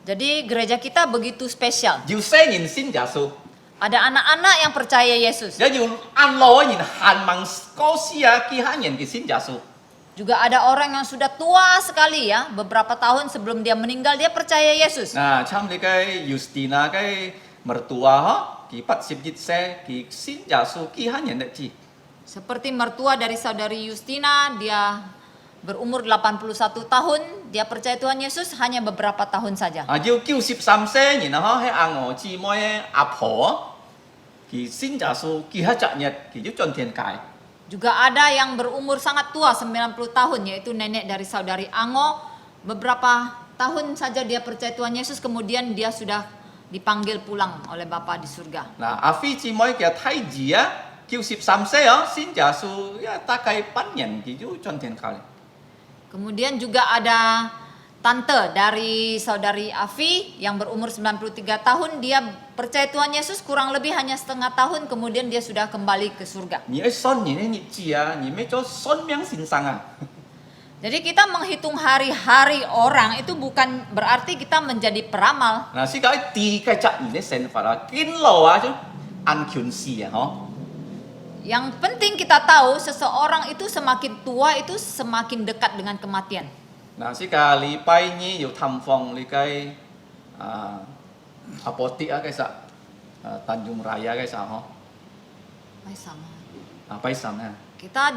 Jadi gereja kita begitu spesial. 要生人先耶穌， Ada anak-anak yang percaya Yesus. 也要按老人限問高斯啊，其他人嘅先耶穌。 Juga ada orang yang sudah tua sekali ya, beberapa tahun sebelum dia meninggal dia percaya Yesus. 嗱，參你嘅 Justina 嘅 mertua 嗬，佢81歲，佢先耶穌，其他人都知。 Seperti mertua dari saudari Justina, dia berumur 81 tahun, dia percaya Tuhan Yesus hanya beberapa tahun saja. 啊，要93歲，然後喺阿娥姊妹阿婆，佢先耶穌，佢喺昨日佢要進天界。 Juga ada yang berumur sangat tua, 90 tahun, yaitu nenek dari saudari Ango. Beberapa tahun saja dia percaya Tuhan Yesus, kemudian dia sudah dipanggil pulang oleh Bapa di surga. 嗱，阿飛姊妹嘅太子啊，93歲啊，先耶穌，大概8年佢就進天界。 Kemudian juga ada tante dari saudari Afi yang berumur 93 tahun, dia percaya Tuhan Yesus kurang lebih hanya setengah tahun, kemudian dia sudah kembali ke surga. 你喺新年嘅日子啊，你咩做信命先生啊？ Jadi kita menghitung hari-hari orang itu bukan berarti kita menjadi peramal. 嗱，世界第嘅責任嘅成法啊，見路啊，就安全事啊，嗬。 Yang penting kita tahu seseorang itu semakin tua itu semakin dekat dengan kematian. 嗱，世界禮拜二要探訪你嘅阿波啲啊，其實Tanjung Raya 嘅時候，嗬。 Sama. Paisam Kita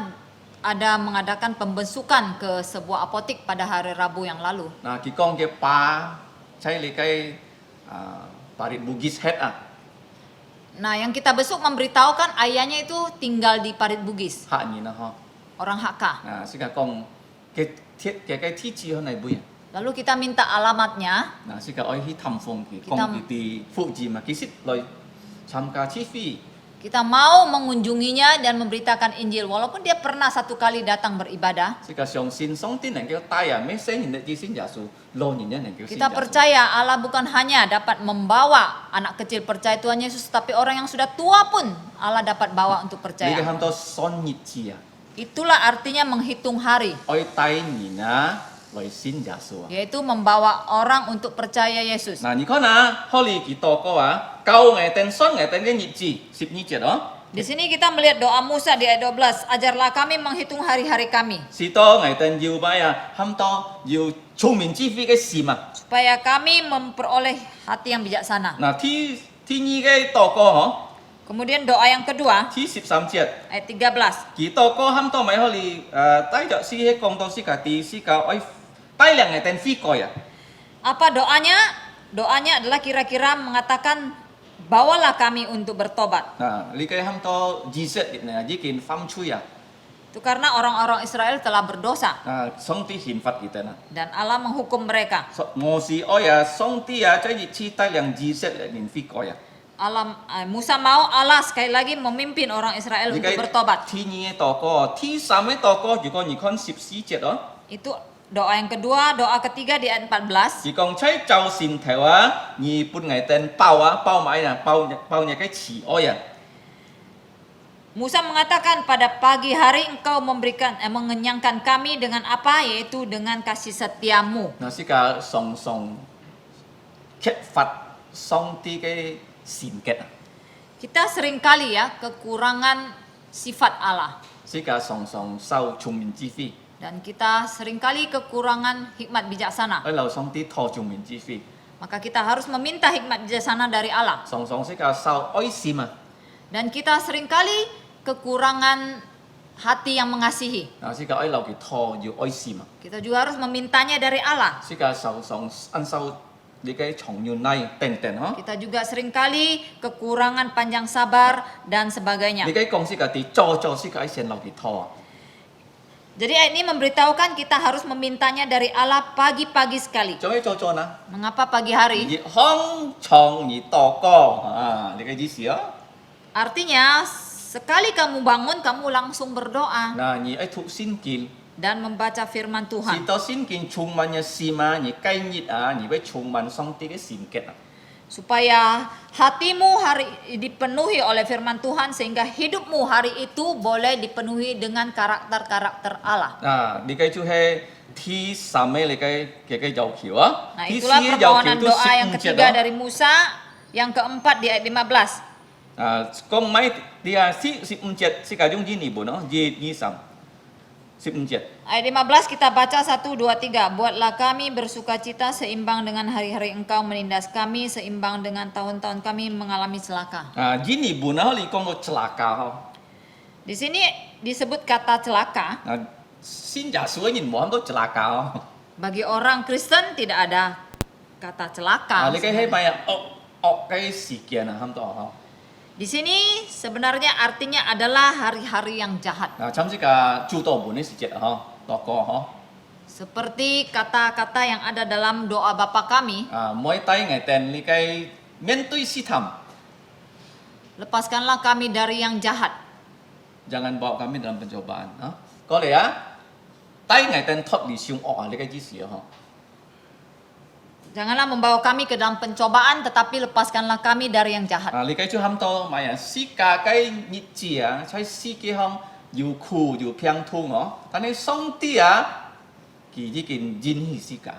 ada mengadakan pembensukan ke sebuah apotik pada hari Rabu yang lalu. Nah, kikong ke pa cai likai parit Bugis head Nah, yang kita besuk memberitahukan ayahnya itu tinggal di Parit Bugis, hak ni na ha. orang Hakka. Nah, sika kong ke cái thi chi hơn này bui. Lalu kita minta alamatnya. Nah, sika oi hi tham phong ki Kita- kong di Fuji ma kisit loi tham ka chi fi. Kita mau mengunjunginya dan memberitakan Injil walaupun dia pernah satu kali datang beribadah. Sika siong sin song tin nang kêu tai me sen ni ji sin Yesu lo ni nang kêu sin Kita Yesu. percaya Allah bukan hanya dapat membawa anak kecil percaya Tuhan Yesus, tapi orang yang sudah tua pun Allah dapat bawa untuk Ni ka percaya. ham to son ni chi Itulah artinya menghitung hari, Oi tai ni na loi sin Yesu. yaitu membawa orang untuk percaya Yesus. Nah, ni ko na holy ki to ko kau ngai ten son ngai ten ni chi 10 ni je Di sini kita melihat doa Musa di ayat 12, ajarlah kami menghitung hari-hari kami, Si to ngai ten yu ba ham to yu chung min chi fi cái si ma. supaya kami memperoleh hati yang bijaksana. Nah, thi ni cái to ko Kemudian doa yang kedua, thi 13 tiết. ayat 13. Ki to ko ham to mai holy tai jo si he kong to si ka ti si ka oi tai liang ngai ten fi ko Apa doanya? Doanya adalah kira-kira mengatakan, bawalah kami untuk bertobat. Nah, li kai ham to ji set na ji kin fam chu Itu karena orang-orang Israel telah berdosa Nah, song ti hin fat kita na. dan Allah menghukum mereka. Mo si song ti chai ji chi tai liang ji set nin fi ko Musa mau Allah sekali lagi memimpin orang Israel untuk bertobat. Thi ni to ko, thi sam to ko ju ko ni kon 14 tiết Itu doa yang kedua, doa ketiga di ayat 14. Chỉ còn thấy châu xin theo nhị bún ngày tên bao mãi nè, bao nhà cái chỉ oi Musa mengatakan pada pagi hari engkau mengenyangkan kami dengan apa? Yaitu dengan kasih setiamu. Nó sẽ cả song song kết phật song ti cái xin kết Kita seringkali ya kekurangan sifat Allah. sẽ cả song song sau trung minh chi phi Dan kita seringkali kekurangan hikmat bijaksana. ở lâu song ti thọ trung minh chi phi Maka kita harus meminta hikmat bijaksana dari Allah. song song sẽ cả sau oi sim Dan kita seringkali kekurangan hati yang mengasihi. nó sẽ cả oi lâu cái thọ yêu oi sim Kita juga harus memintanya dari Allah. sẽ cả sau song ăn sau đi cái chồng như này tên hả Kita juga seringkali kekurangan panjang sabar dan sebagainya. đi cái công sẽ cả ti cho sẽ cả sen lâu cái thọ Jadi ayat ini memberitahukan kita harus memintanya dari Allah pagi-pagi sekali. cho cái cho nè Mengapa pagi hari? Nhị hong chong nhị to ko ini cái gì sih Artinya sekali kamu bangun kamu langsung berdoa Nah, nhị ấy thuộc xin kin dan membaca firman si Tuhan. to xin kin chung man nhị si ma nhị cây nhị nhị với chung man song ti cái xin kết Supaya hatimu hari dipenuhi oleh firman Tuhan sehingga hidupmu hari itu boleh dipenuhi dengan karakter-karakter Allah. Nah, đi cái chú he thi same le cái dầu kiểu á Nah, thi itulah si dầu permohonan kiểu tu doa yang sip ketiga dari Musa, yang keempat di ayat 15. con mấy dia si sip uncet si cả dung gì nỉ bố nó gì gì sam sip uncet Ayat 15 kita baca 1, 2, 3. Buatlah kami bersukacita seimbang dengan hari-hari engkau menindas kami, seimbang dengan tahun-tahun kami mengalami celaka. gì nỉ bố nó li con một celaka không Di sini disebut kata celaka. xin giả suối nhìn món tôi celaka không Bagi orang Kristen tidak ada kata celaka. li cái hay mày cái sự kiện là ham to không Di sini sebenarnya artinya adalah hari-hari yang jahat. chăm chỉ cả chu tổ bố này sự kiện không to co không Seperti kata-kata yang ada dalam doa Bapa kami, mỗi tay ngày tên li cái miễn tuy si thầm lepaskanlah kami dari yang jahat. jangan bawa kami dalam pencobaan có lẽ tay ngày tên thoát đi siêu li cái gì sih không Janganlah membawa kami ke dalam pencobaan, tetapi lepaskanlah kami dari yang jahat. li cái chú ham to mày si cả cái nhị chi sai si cái không yêu khu yêu phiang thu但係上帝kỳ chỉ kinh jin hi si cả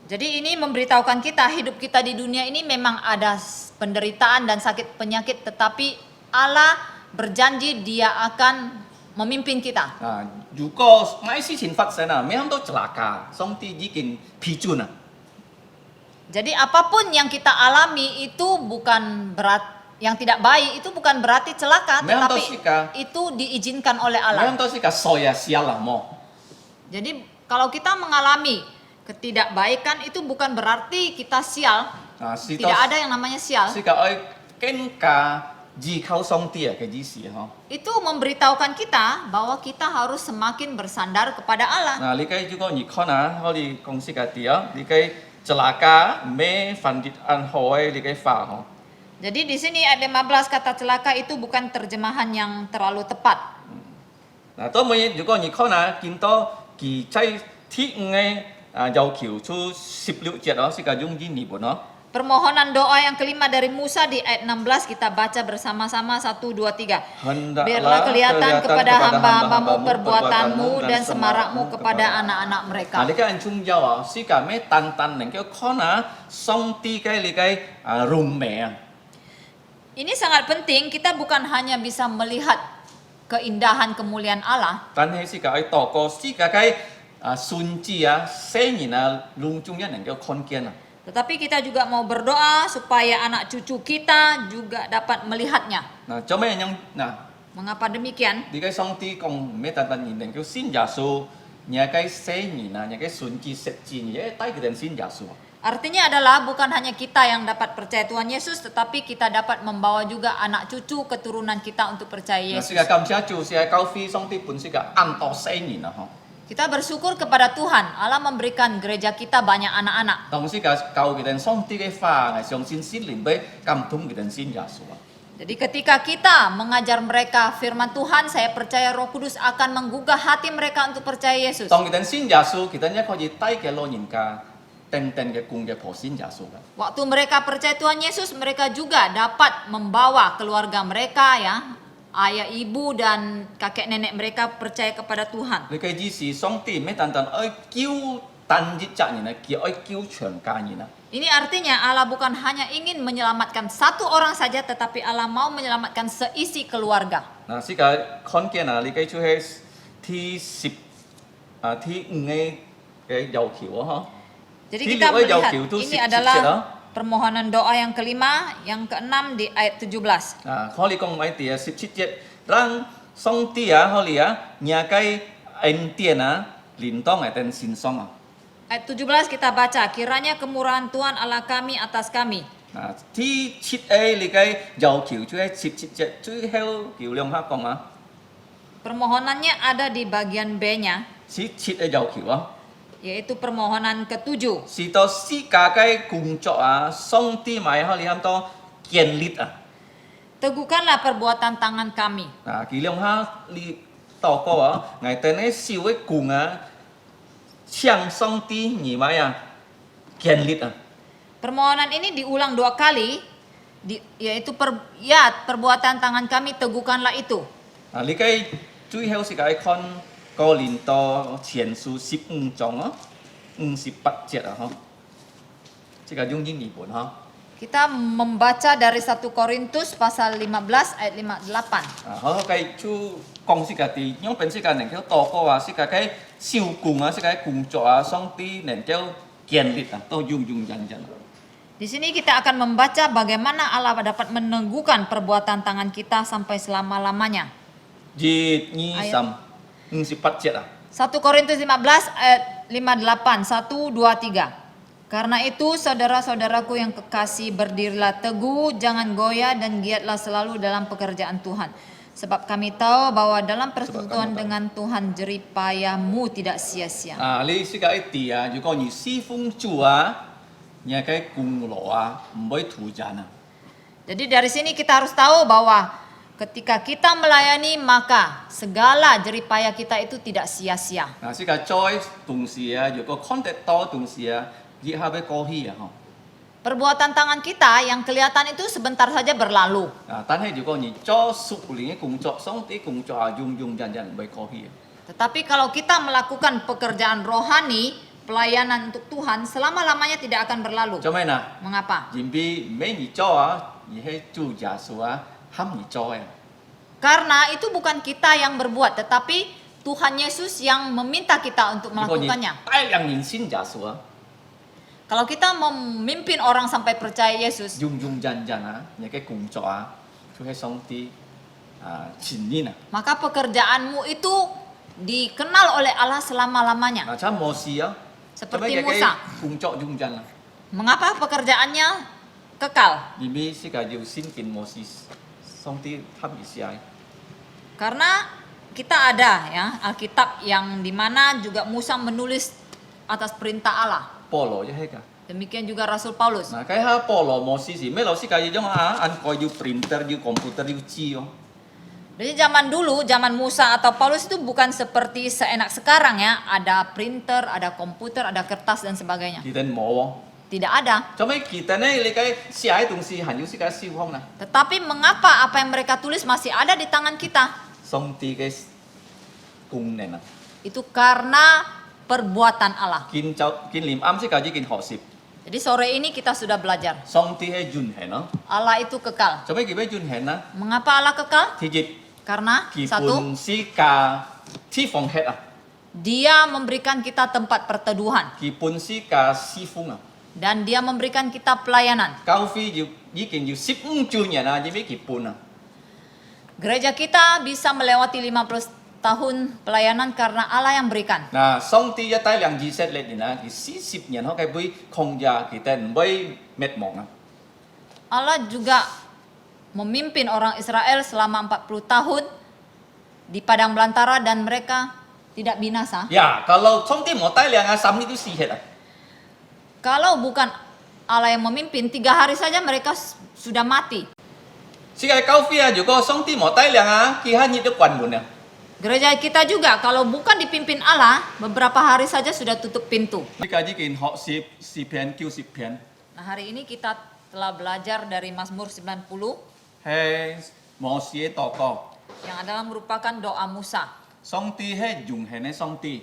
Jadi ini memberitahukan kita, hidup kita di dunia ini memang ada penderitaan dan sakit penyakit, tetapi Allah berjanji Dia akan memimpin kita. dù có mấy sự tình phát sinh mấy ham to celaka song ti chỉ kinh pi chun Jadi apapun yang kita alami itu bukan berat yang tidak baik itu bukan berarti celaka, Memang tetapi tosika. itu diizinkan oleh Allah. Memang tu sika soya sial lah mo. Jadi kalau kita mengalami ketidakbaikan itu bukan berarti kita sial. Si Tidak ada yang namanya sial. sika oi kenka ji kau song tia ke ji si ha. Itu memberitahukan kita bahwa kita harus semakin bersandar kepada Allah. Nah, likai juga ni kona holi kong sika tia, likai celaka me fandit an hoi likai fa ha. Jadi di sini ayat 15 kata celaka itu bukan terjemahan yang terlalu tepat. Nah, tu moi juga ni kona kinto ki chai thi ngai yau kiu chu 16 节 đó sika jung ji ni bo no. Permohonan doa yang kelima dari Musa di ayat 16 kita baca bersama-sama 1, 2, 3. Biarlah kelihatan kepada hamba-hambamu perbuatanmu dan semarakmu kepada anak-anak mereka. Nah, likai an chung yao sika me tan tan neng kyo kona song ti kai likai rum me. Ini sangat penting, kita bukan hanya bisa melihat keindahan kemuliaan Allah, Tan he sika ai to ko sika kai sun ji se ni na lung chung ya neng kyo kon kian. tetapi kita juga mau berdoa supaya anak cucu kita juga dapat melihatnya. Nah, cho me yang nah Mengapa demikian? di kai song ti kong me tan tan ni neng kyo sin ya su nya kai se ni na nya kai sun ji set ji ni ye tai ke den sin ya su. Artinya adalah bukan hanya kita yang dapat percaya Tuhan Yesus, tetapi kita dapat membawa juga anak cucu keturunan kita untuk percaya Nah, Yesus. sika kam sia chu sia kau fi song ti pun sika an to se ni na ha. Kita bersyukur kepada Tuhan, Allah memberikan gereja kita banyak anak-anak. Tong sika kau ke den song ti kai fa ngai song sin sin lin bei kam tum ke den sin ya su. Jadi ketika kita mengajar mereka firman Tuhan, saya percaya Roh Kudus akan menggugah hati mereka untuk percaya Yesus. Tong ke den sin ya su kita nya ko ji tai ke lo yin ka ten ten ke kung ke po sin ya su. Waktu mereka percaya Tuhan Yesus, mereka juga dapat membawa keluarga mereka ya, ayah ibu dan kakek nenek mereka percaya kepada Tuhan. 你嘅意思上帝咩單單愛救單一責任啊，佢愛救全家人啊。 Ini artinya Allah bukan hanya ingin menyelamatkan satu orang saja, tetapi Allah mau menyelamatkan seisi keluarga. 嗱，是個看見啊，你嘅就係第五嘅要求啊， Jadi Di kita luar jauh melihat itu ini sip-sip adalah sila. permohonan doa yang kelima, yang keenam di ayat 17. 啊，可你講咪第17節，讓上帝啊，可你啊，nhà cái恩典啊，連當係den sin song啊。 Ayat 17 kita baca, kiranya kemurahan Tuhan Allah kami atas kami. 啊，第7A 你嘅要求就係17節，最後叫兩下講啊， Permohonannya ada di bagian B-nya, 17嘅要求啊。 yaitu permohonan ketujuh. 是到世界嘅工作啊，上帝咪可你喊到建立啊， Teguhkanlah perbuatan tangan kami. 啊，佢兩下你禱告啊，我哋呢小嘅工啊，向上帝而咪啊建立啊， Permohonan ini diulang 2 kali, yaitu perbuatan tangan kami teguhkanlah itu. 啊，你嘅最後是嘅看哥林多前書15章啊，58節啊，嗬，即係用英語本嗬。 Kita membaca dari 1 Korintus pasal 15 ayat 58. 啊，好計出講是家己，因為本是家能夠禱告啊，是家嘅收工啊，是家嘅工作啊，上帝能夠建立啊，都用人人。 Di sini kita akan membaca bagaimana Allah dapat meneguhkan perbuatan tangan kita sampai selama-lamanya. 2, 3, 54節啊。 1 Korintus 15 ayat 58, 1, 2, 3. Karena itu saudara-saudaraku yang kekasih, berdirilah teguh, jangan goyah dan giatlah selalu dalam pekerjaan Tuhan. Sebab kami tahu bahwa dalam persekutuan dengan Tuhan jerih payahmu tidak sia-sia. 啊，你是家一啲啊，如果你侍奉主啊，你嘅功勞啊，唔會徒然啊。 Jadi dari sini kita harus tahu bahwa ketika kita melayani maka segala jerih payah kita itu tidak sia-sia. 嗱，是家做同事啊，如果看得多同事啊，以後要過去啊，嗬。 Perbuatan tangan kita yang kelihatan itu sebentar saja berlalu. 啊，但係如果你做屬靈嘅工作，上帝工作啊，用人唔會過去啊。 Tetapi kalau kita melakukan pekerjaan rohani, pelayanan untuk Tuhan, selama-lamanya tidak akan berlalu. 做咩呐？ Mengapa? 因為每你做啊，而係主耶穌啊，喊你做嘅。 Karena itu bukan kita yang berbuat, tetapi Tuhan Yesus yang meminta kita untuk 如果你 melakukannya. 帶領人信耶穌啊， Kalau kita memimpin orang sampai percaya Yesus, Dung dung jan jan những cái cùng trọ chú hay song ti chín nhìn maka pekerjaanmu itu dikenal oleh Allah selama-lamanya. cha mô si á Seperti cái Musa. cùng trọ dung jan Mengapa pekerjaannya kekal? vì bi si cả yêu xin kiến mô si song ti thắp bị si ai Karena kita ada ya Alkitab yang dimana juga Musa menulis atas perintah Allah. polo chứ hết cả Demikian juga Rasul Paulus. nah cái ha polo mô si gì mấy老si cả yêu trong ăn coi yêu printer yêu computer yêu chi không Jadi zaman dulu, zaman Musa atau Paulus itu bukan seperti seenak sekarang ya. Ada printer, ada komputer, ada kertas dan sebagainya. thì tên mô Tidak ada. cho mấy kỳ tên này lấy cái si ai tung si hẳn yêu si cả siêu không nè Tetapi mengapa apa yang mereka tulis masih ada di tangan kita? song ti cái cùng này nè Itu karena perbuatan Allah. kiến cháu kiến lim am si cả chỉ kiến họ sip Jadi sore ini kita sudah belajar. song ti hay jun hay nó Allah itu kekal. cho mấy kỳ mấy jun hay nó Mengapa Allah kekal? thì dịch Karena satu, Kipun sika tifong het Dia memberikan kita tempat perteduhan. Kipun sika sifung Dan dia memberikan kita pelayanan. Cao phi yu yikin yu sip chunya na jadi kipun Gereja kita bisa melewati 50 tahun pelayanan karena Allah yang berikan. na song ti ya tai liang ji set let ni na ki si sip nyan ho kai bui khong ya ki ten bui met mong Allah juga memimpin orang Israel selama 40 tahun di padang belantara dan mereka tidak binasa. ya kalau song ti mo tai liang sam ni tu si het Kalau bukan Allah yang memimpin, 3 hari saja mereka sudah mati. si kai cao phi yu ko song ti mo tai liang ki ha ni de kwan bun ya Gereja kita juga kalau bukan dipimpin Allah, beberapa hari saja sudah tutup pintu. si ka ji kin ho sip si pian kiu sip pian Nah, hari ini kita telah belajar dari Mazmur 90 he mo si to ko yang adalah merupakan doa Musa song ti he jung he ne song ti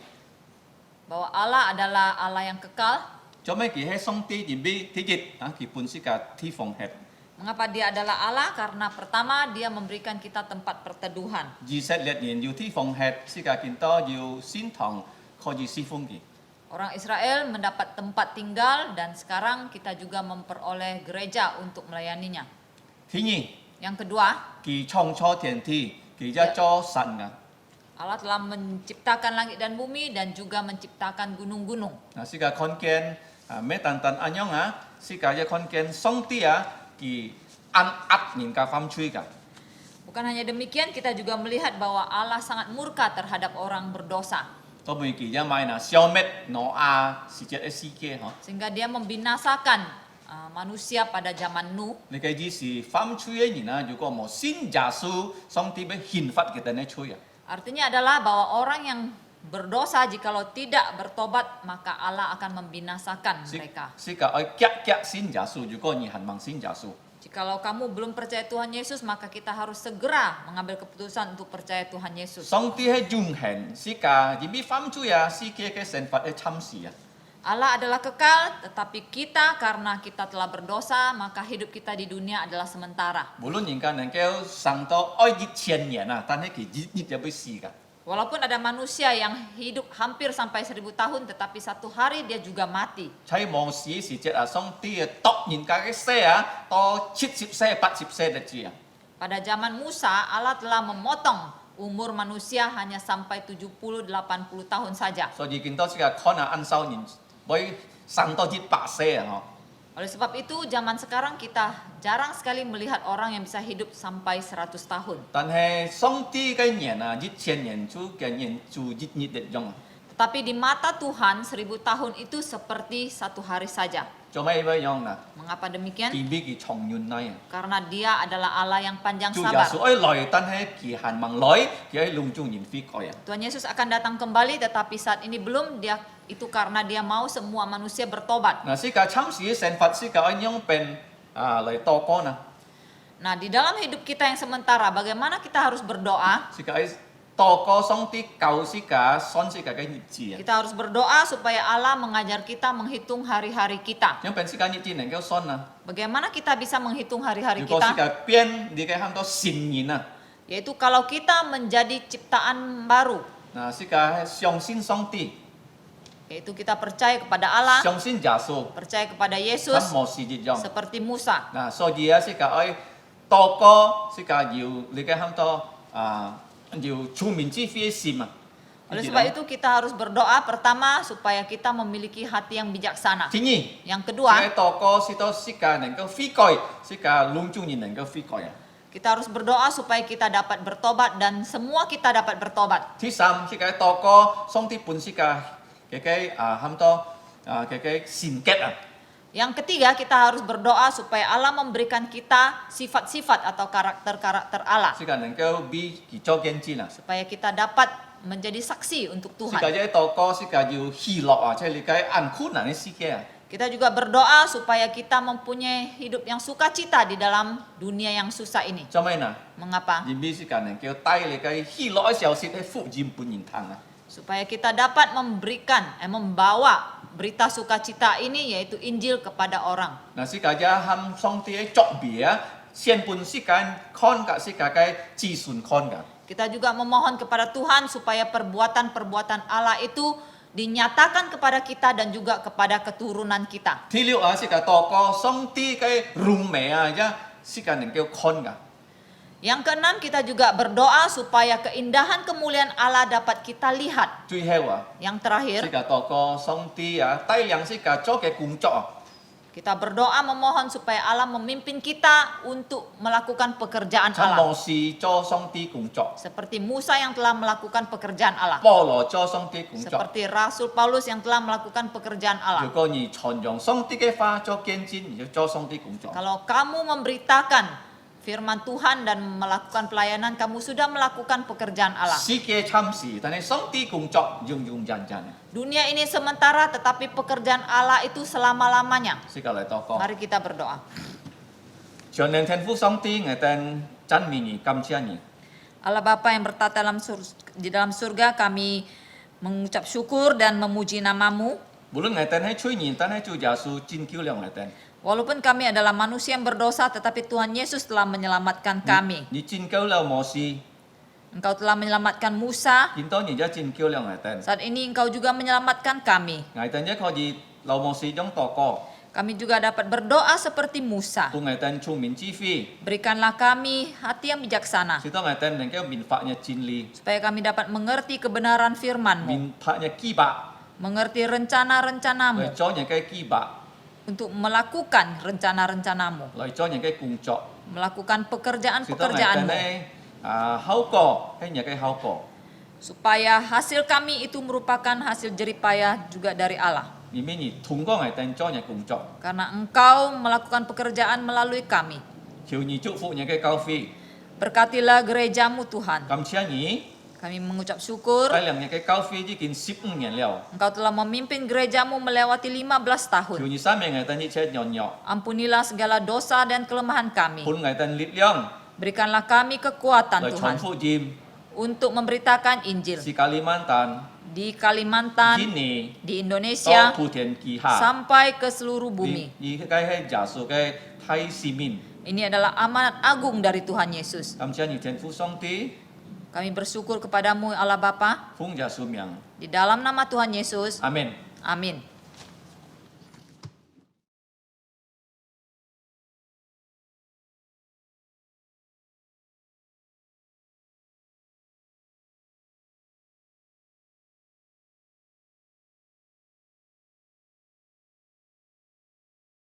bahwa Allah adalah Allah yang kekal. cho mấy kỳ hay song ti gì bi thì dịch kipun sika thi phong het Mengapa dia adalah Allah? Karena pertama dia memberikan kita tempat perteduhan. ji set liệt nhìn yu thi phong het sika kinto yu sin thong kho ji si phong ki Orang Israel mendapat tempat tinggal dan sekarang kita juga memperoleh gereja untuk melayaninya. thi nhi Yang kedua, kỳ chong cho thiền thi kỳ gia cho san Allah telah menciptakan langit dan bumi dan juga menciptakan gunung-gunung. sika con ken me tan tan anyong sika ya con ken song ti kỳ an at nhìn ka pham chui ka Bukan hanya demikian, kita juga melihat bahwa Allah sangat murka terhadap orang berdosa. to bui kỳ ya mai na xiao met no si jet si ke ha Sehingga dia membinasakan manusia pada zaman Nuh. ni cái gì si pham chui ấy nhìn yu ko mo sin ja su song ti be hin fat kita ne chui Artinya adalah bahwa orang yang berdosa jikalau tidak bertobat maka Allah akan membinasakan mereka. Sika oi kyak kyak sin ja su yu ko ni han mang sin ja su Jikalau kamu belum percaya Tuhan Yesus, maka kita harus segera mengambil keputusan untuk percaya Tuhan Yesus. song ti he jung hen sika ji bi pham chui si ke sen fat e cham si Allah adalah kekal, tetapi kita karena kita telah berdosa, maka hidup kita di dunia adalah sementara. Bulun nhìn kan kêu sang to oi ji qian nian tan he ki ji ni ya bi si ka Walaupun ada manusia yang hidup hampir sampai 1000 tahun, tetapi satu hari dia juga mati. chai mo si si jet song ti tok nhìn ka ke se to chit sip se pat sip se de ji Pada zaman Musa, Allah telah memotong umur manusia hanya sampai 70-80 tahun saja. so ji kin to sika khona an sao nhìn boi sang to jit pa se ha Oleh sebab itu, zaman sekarang kita jarang sekali melihat orang yang bisa hidup sampai 100 tahun. tan he song ti cái nian ji qian nian chu cái nian chu jit ni de jong Tetapi di mata Tuhan, 1000 tahun itu seperti satu hari saja. cho mai ba yong na Mengapa demikian? ki bi ki chong yun nai Karena dia adalah Allah yang panjang chu ya sabar. su oi loi tan he ki han mang loi ki ai lung chu nhìn phi koi Tuhan Yesus akan datang kembali, tetapi saat ini belum. Dia itu karena dia mau semua manusia bertobat. na sika cham si sen fat sika oi nyong pen lai to ko na Nah, di dalam hidup kita yang sementara, bagaimana kita harus berdoa? sika ai to ko song ti kau sika son sika cái nhị chi Kita harus berdoa supaya Allah mengajar kita menghitung hari-hari kita. nyong pen sika nhị chi neng kêu son na Bagaimana kita bisa menghitung hari-hari yu ko kita? sika pian di cái ham to sin yin na Yaitu kalau kita menjadi ciptaan baru. na sika xiong sin song ti yaitu kita percaya kepada Allah, 相信耶稣， percaya kepada 他 Yesus 冇事一樣。 seperti Musa. 嗱，所以啊，是個愛禱告，是個要你嘅喊到要出面之非心啊。 Oleh sebab itu kita harus berdoa pertama supaya kita memiliki hati yang bijaksana. 第二， Yang 是 kedua, 禱告是到是個能夠悔改，是個lon眾人能夠悔改啊。 kita harus berdoa supaya kita dapat bertobat dan semua kita dapat bertobat. 第三，是個禱告，上帝本是個喊到善結啊。 Yang ketiga, kita harus berdoa supaya Allah memberikan kita sifat-sifat atau karakter-karakter Allah. 是個能夠俾佢做見證啊。 Supaya kita dapat menjadi saksi untuk 是個 Tuhan. 嘅禱告是個要喜樂啊，即係你嘅按困難嘅世界啊。 Kita juga berdoa supaya kita mempunyai hidup yang sukacita di dalam dunia yang susah ini. 做咩呢？ Mengapa? 因為是個能夠帶你嘅喜樂嘅消息喺福音本人堂啊。 Supaya kita dapat membawa berita sukacita ini yaitu Injil kepada orang. 嗱，是個嘅喊上帝嘅作別啊，先本是個看嘅是個嘅自信看嘅。 Kita juga memohon kepada Tuhan supaya perbuatan-perbuatan Allah itu dinyatakan kepada kita dan juga kepada keturunan kita. 第六啊，是個禱告上帝嘅榮美啊，是個能夠看嘅。 Yang keenam, kita juga berdoa supaya keindahan kemuliaan Allah dapat kita lihat. 最後啊， Yang 是 terakhir, 個禱告上帝啊，帶領是個做嘅工作啊。 kita berdoa memohon supaya Allah memimpin kita untuk melakukan pekerjaan 像 Allah. 摩西做上帝工作， Seperti Musa yang telah melakukan pekerjaan Allah. 保羅做上帝工作。 Seperti Rasul Paulus yang telah melakukan pekerjaan 如 Allah. 果你傳揚上帝嘅話做見證，你就做上帝工作。 Kalau kamu memberitakan firman Tuhan dan melakukan pelayanan, kamu sudah melakukan pekerjaan Allah. 世界參事，但係上帝工作永永遠遠。 Dunia ini sementara, tetapi pekerjaan Allah itu selama-lamanya. 是個嚟禱告。 Mari kita berdoa. 全能天父上帝，我哋讚美你，感謝你。 Allah Bapa yang bertata di dalam surga, kami mengucap syukur dan memuji namamu. 無論我哋喺催眠，但係主耶穌拯救了我哋。 Walaupun kami adalah manusia yang berdosa, tetapi Tuhan Yesus telah menyelamatkan kami. 你拯救了摩西， Engkau telah menyelamatkan Musa, 現當然就拯救了我哋。 saat ini Engkau juga menyelamatkan kami. 我哋一可以流摩西種禱告， Kami juga dapat berdoa seperti Musa. 幫我哋聰明智慧， Berikanlah kami hati yang bijaksana, 使到我哋能夠明白嘅真理， supaya kami dapat mengerti kebenaran firman-Mu, 明白嘅計劃， mengerti 嚟 rencana-rencanamu, 做人嘅計劃， untuk melakukan rencana-rencanamu, 嚟做人嘅工作， melakukan 使到我哋 pekerjaan-pekerjaanmu, 咧效果係人嘅效果， supaya hasil kami itu merupakan hasil jeripayah juga dari Allah. 因為你通過我哋做人工作， Karena Engkau melakukan pekerjaan melalui kami. 求你祝福人嘅教會， Berkatilah gerejamu Tuhan. 感謝你 Kami mengucap syukur, 帶領人嘅教會已經15年了， Engkau telah memimpin gerejamu melewati 15 tahun. 求你赦免我哋一切軟弱， Ampunilah segala dosa dan kelemahan kami. 判我哋力量 Berikanlah kami kekuatan 嚟傳 Tuhan 福音， untuk memberitakan Injil 是Kalimantan、 di Kalimantan, 印尼 di 到 Indonesia, 莆田旗下。 sampai ke seluruh bumi. 你該係耶穌嘅太使命， Ini adalah amanat agung dari Tuhan Yesus. 感謝你天父上帝， Kami bersyukur kepadamu Allah Bapa. 奉耶穌名， Di dalam nama Tuhan Yesus, 阿門。 amin.